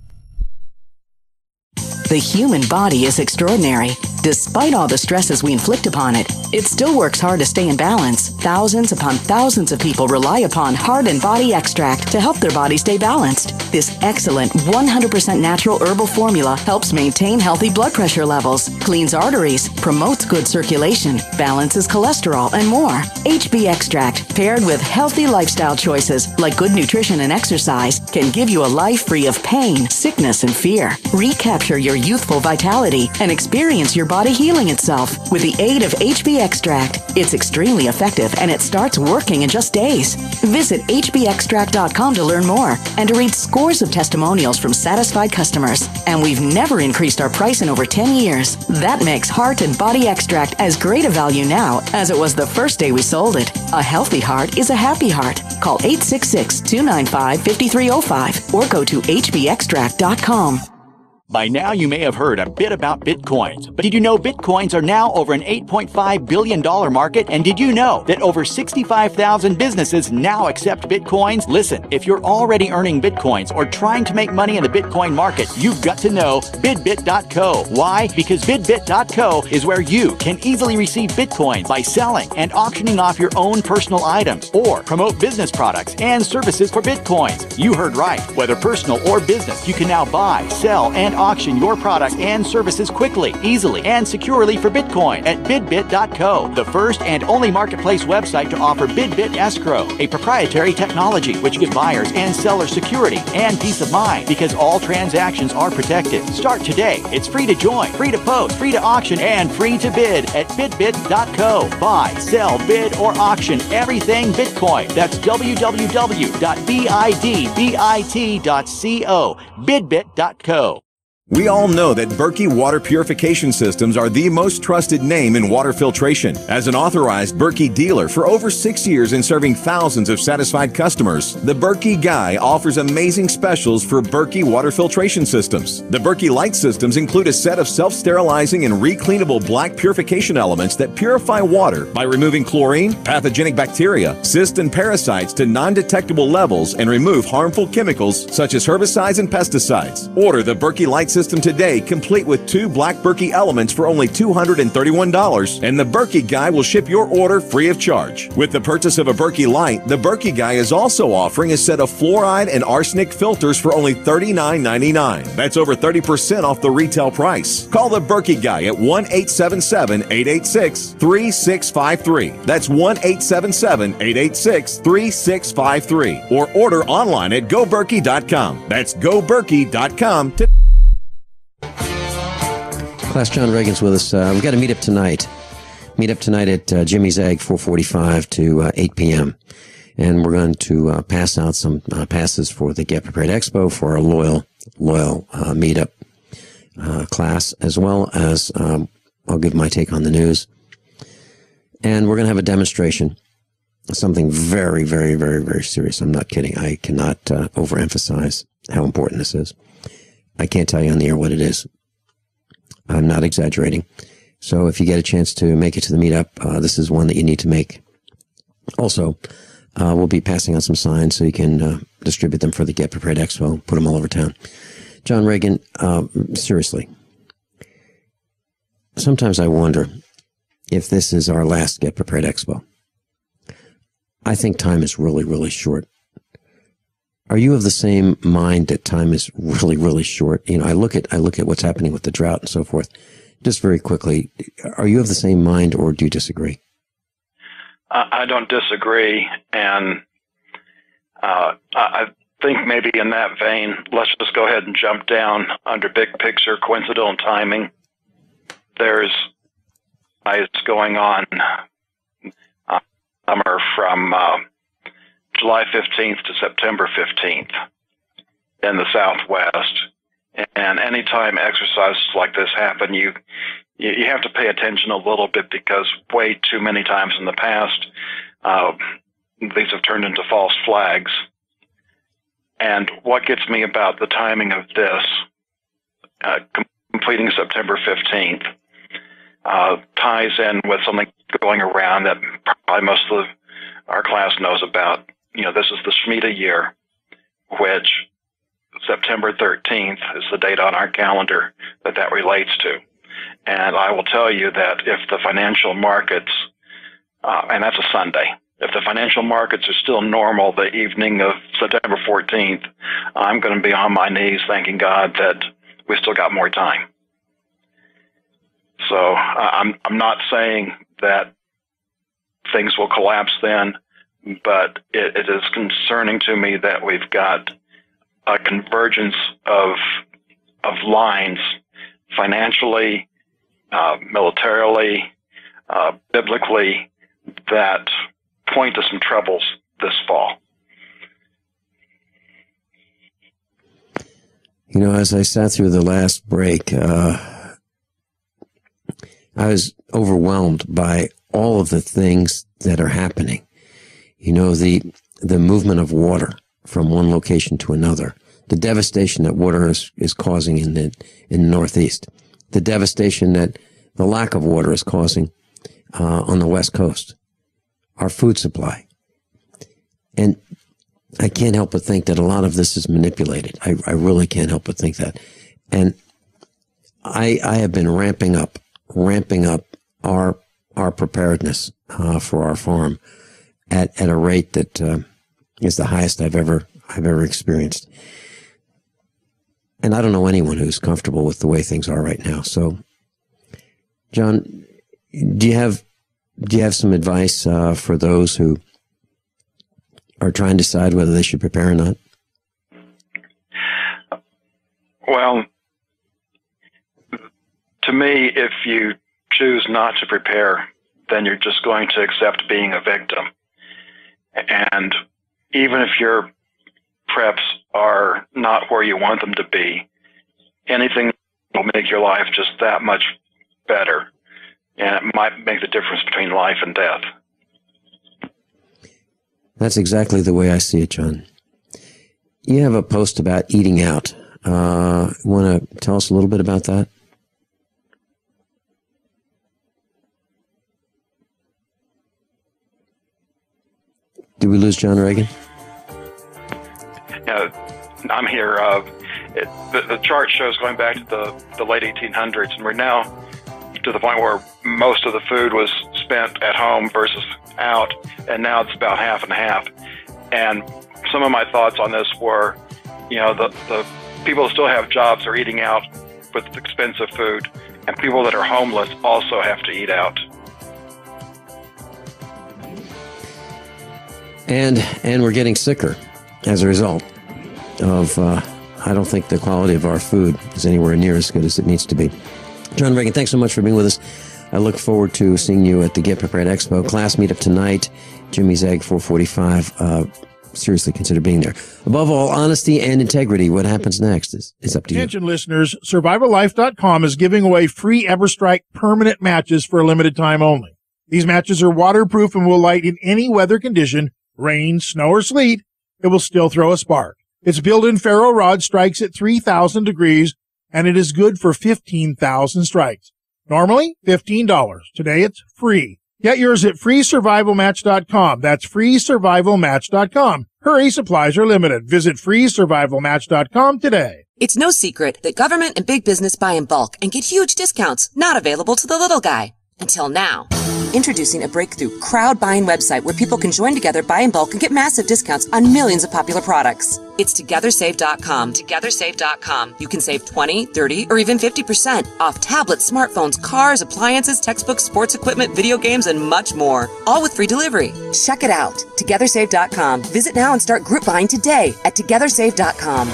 the human body is extraordinary? Despite all the stresses we inflict upon it, it still works hard to stay in balance. Thousands upon thousands of people rely upon Heart and Body Extract to help their body stay balanced. This excellent 100% natural herbal formula helps maintain healthy blood pressure levels, cleans arteries, promotes good circulation, balances cholesterol, and more. HB Extract, paired with healthy lifestyle choices like good nutrition and exercise, can give you a life free of pain, sickness, and fear. Recapture your youthful vitality and experience your body healing itself with the aid of HB Extract. It's extremely effective and it starts working in just days. Visit hbextract.com to learn more and to read scores of testimonials from satisfied customers. And we've never increased our price in over 10 years. That makes Heart and Body Extract as great a value now as it was the first day we sold it. A healthy heart is a happy heart. Call 866-295-5305 or go to hbextract.com. By now, you may have heard a bit about Bitcoins, but did you know Bitcoins are now over an $8.5 billion market? And did you know that over 65,000 businesses now accept Bitcoins? Listen, if you're already earning Bitcoins or trying to make money in the Bitcoin market, you've got to know bidbit.co. Why? Because bidbit.co is where you can easily receive Bitcoins by selling and auctioning off your own personal items or promote business products and services for Bitcoins. You heard right. Whether personal or business, you can now buy, sell, and auction your products and services quickly, easily, and securely for Bitcoin at bidbit.co, the first and only marketplace website to offer Bidbit Escrow, a proprietary technology which gives buyers and sellers security and peace of mind because all transactions are protected. Start today. It's free to join, free to post, free to auction, and free to bid at bidbit.co. Buy, sell, bid, or auction everything Bitcoin. That's www.bidbit.co, bidbit.co. We all know that Berkey Water Purification Systems are the most trusted name in water filtration. As an authorized Berkey dealer for over 6 years and serving thousands of satisfied customers, the Berkey Guy offers amazing specials for Berkey Water Filtration Systems. The Berkey Light Systems include a set of self-sterilizing and recleanable black purification elements that purify water by removing chlorine, pathogenic bacteria, cysts, and parasites to non-detectable levels and remove harmful chemicals such as herbicides and pesticides. Order the Berkey Light System today, complete with 2 black Berkey elements for only $231, and the Berkey Guy will ship your order free of charge. With the purchase of a Berkey Light, the Berkey Guy is also offering a set of fluoride and arsenic filters for only $39.99. That's over 30% off the retail price. Call the Berkey Guy at 1-877-886-3653. That's 1-877-886-3653. Or order online at goberkey.com. That's goberkey.com. Class John Regan's with us. We've got a meetup tonight. Meetup tonight at Jimmy's Egg, 4:45 to 8 p.m. And we're going to pass out some passes for the Get Prepared Expo for our loyal meetup class, as well as I'll give my take on the news. And we're going to have a demonstration, something very, very, very, very serious. I'm not kidding. I cannot overemphasize how important this is. I can't tell you on the air what it is. I'm not exaggerating. So if you get a chance to make it to the meetup, this is one that you need to make. Also, we'll be passing out some signs so you can distribute them for the Get Prepared Expo, put them all over town. John Regan, seriously, sometimes I wonder if this is our last Get Prepared Expo. I think time is really, really short. Are you of the same mind that time is really, really short? You know, I look at what's happening with the drought and so forth. Just very quickly, are you of the same mind, or do you disagree? I don't disagree, and I think maybe in that vein, let's just go ahead and jump down under big picture coincidental timing. There's ice going on summer from July 15th to September 15th in the Southwest. And anytime exercises like this happen, you have to pay attention a little bit, because way too many times in the past, these have turned into false flags. And what gets me about the timing of this, completing September 15th, ties in with something going around that probably most of our class knows about. You know, this is the Shemitah year, which September 13th is the date on our calendar that relates to. And I will tell you that if the financial markets, and that's a Sunday, if the financial markets are still normal the evening of September 14th, I'm going to be on my knees thanking God that we still got more time. So I'm not saying that things will collapse then, but it is concerning to me that we've got a convergence of lines financially militarily, biblically, that point to some troubles this fall? You know, as I sat through the last break, I was overwhelmed by all of the things that are happening. You know, the movement of water from one location to another, the devastation that water is causing in the Northeast, the devastation that the lack of water is causing on the West Coast, our food supply. And I can't help but think that a lot of this is manipulated. I really can't help but think that. And I have been ramping up our preparedness for our farm at a rate that is the highest I've ever experienced. And I don't know anyone who's comfortable with the way things are right now. So, John, do you have some advice for those who are trying to decide whether they should prepare or not? Well, to me, if you choose not to prepare, then you're just going to accept being a victim. And even if your preps are not where you want them to be, anything will make your life just that much better. And it might make the difference between life and death. That's exactly the way I see it, John. You have a post about eating out. Want to tell us a little bit about that? Did we lose John Regan? I'm here. The chart shows going back to the late 1800s, and we're now to the point where most of the food was spent at home versus out, and now it's about half and half. And some of my thoughts on this were, the people that still have jobs are eating out with expensive food, and people that are homeless also have to eat out. And we're getting sicker as a result of, I don't think the quality of our food is anywhere near as good as it needs to be. John Regan, thanks so much for being with us. I look forward to seeing you at the Get Prepared Expo. Class meetup tonight, Jimmy's Egg, 445. Seriously consider being there. Above all, honesty and integrity. What happens next is up to you. Attention listeners, SurvivalLife.com is giving away free EverStrike permanent matches for a limited time only. These matches are waterproof and will light in any weather condition, rain, snow, or sleet. It will still throw a spark. Its built-in ferro rod strikes at 3,000 degrees, and it is good for 15,000 strikes. Normally, $15. Today, it's free. Get yours at freesurvivalmatch.com. That's freesurvivalmatch.com. Hurry, supplies are limited. Visit freesurvivalmatch.com today. It's no secret that government and big business buy in bulk and get huge discounts not available to the little guy. Until now. Introducing a breakthrough crowd buying website where people can join together, buy in bulk, and get massive discounts on millions of popular products. It's TogetherSave.com. TogetherSave.com. You can save 20, 30, or even 50% off tablets, smartphones, cars, appliances, textbooks, sports equipment, video games, and much more. All with free delivery. Check it out. TogetherSave.com. Visit now and start group buying today at TogetherSave.com.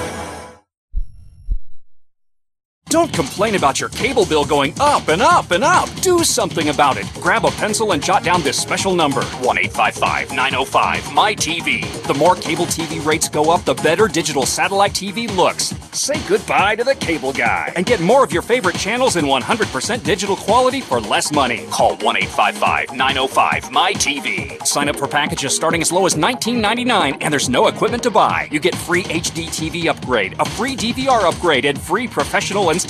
Don't complain about your cable bill going up and up and up. Do something about it. Grab a pencil and jot down this special number, 1-855-905-MY-TV. The more cable TV rates go up, the better digital satellite TV looks. Say goodbye to the cable guy and get more of your favorite channels in 100% digital quality for less money. Call 1-855-905-MY-TV. Sign up for packages starting as low as $19.99, and there's no equipment to buy. You get free HD TV upgrade, a free DVR upgrade, and free professional installation.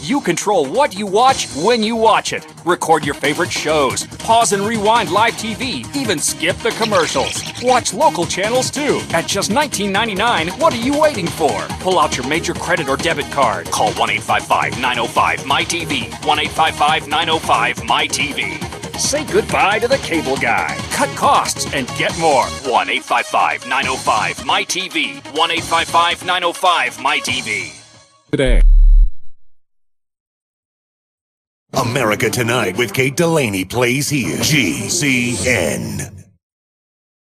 You control what you watch when you watch it. Record your favorite shows, pause and rewind live TV, even skip the commercials. Watch local channels too. At just $19.99, what are you waiting for? Pull out your major credit or debit card. Call 1-855-905-MY-TV. 1-855-905-MY-TV. Say goodbye to the cable guy. Cut costs and get more. 1-855-905-MY-TV. 1-855-905-MY-TV. Today. America Tonight with Kate Delaney plays here. GCN.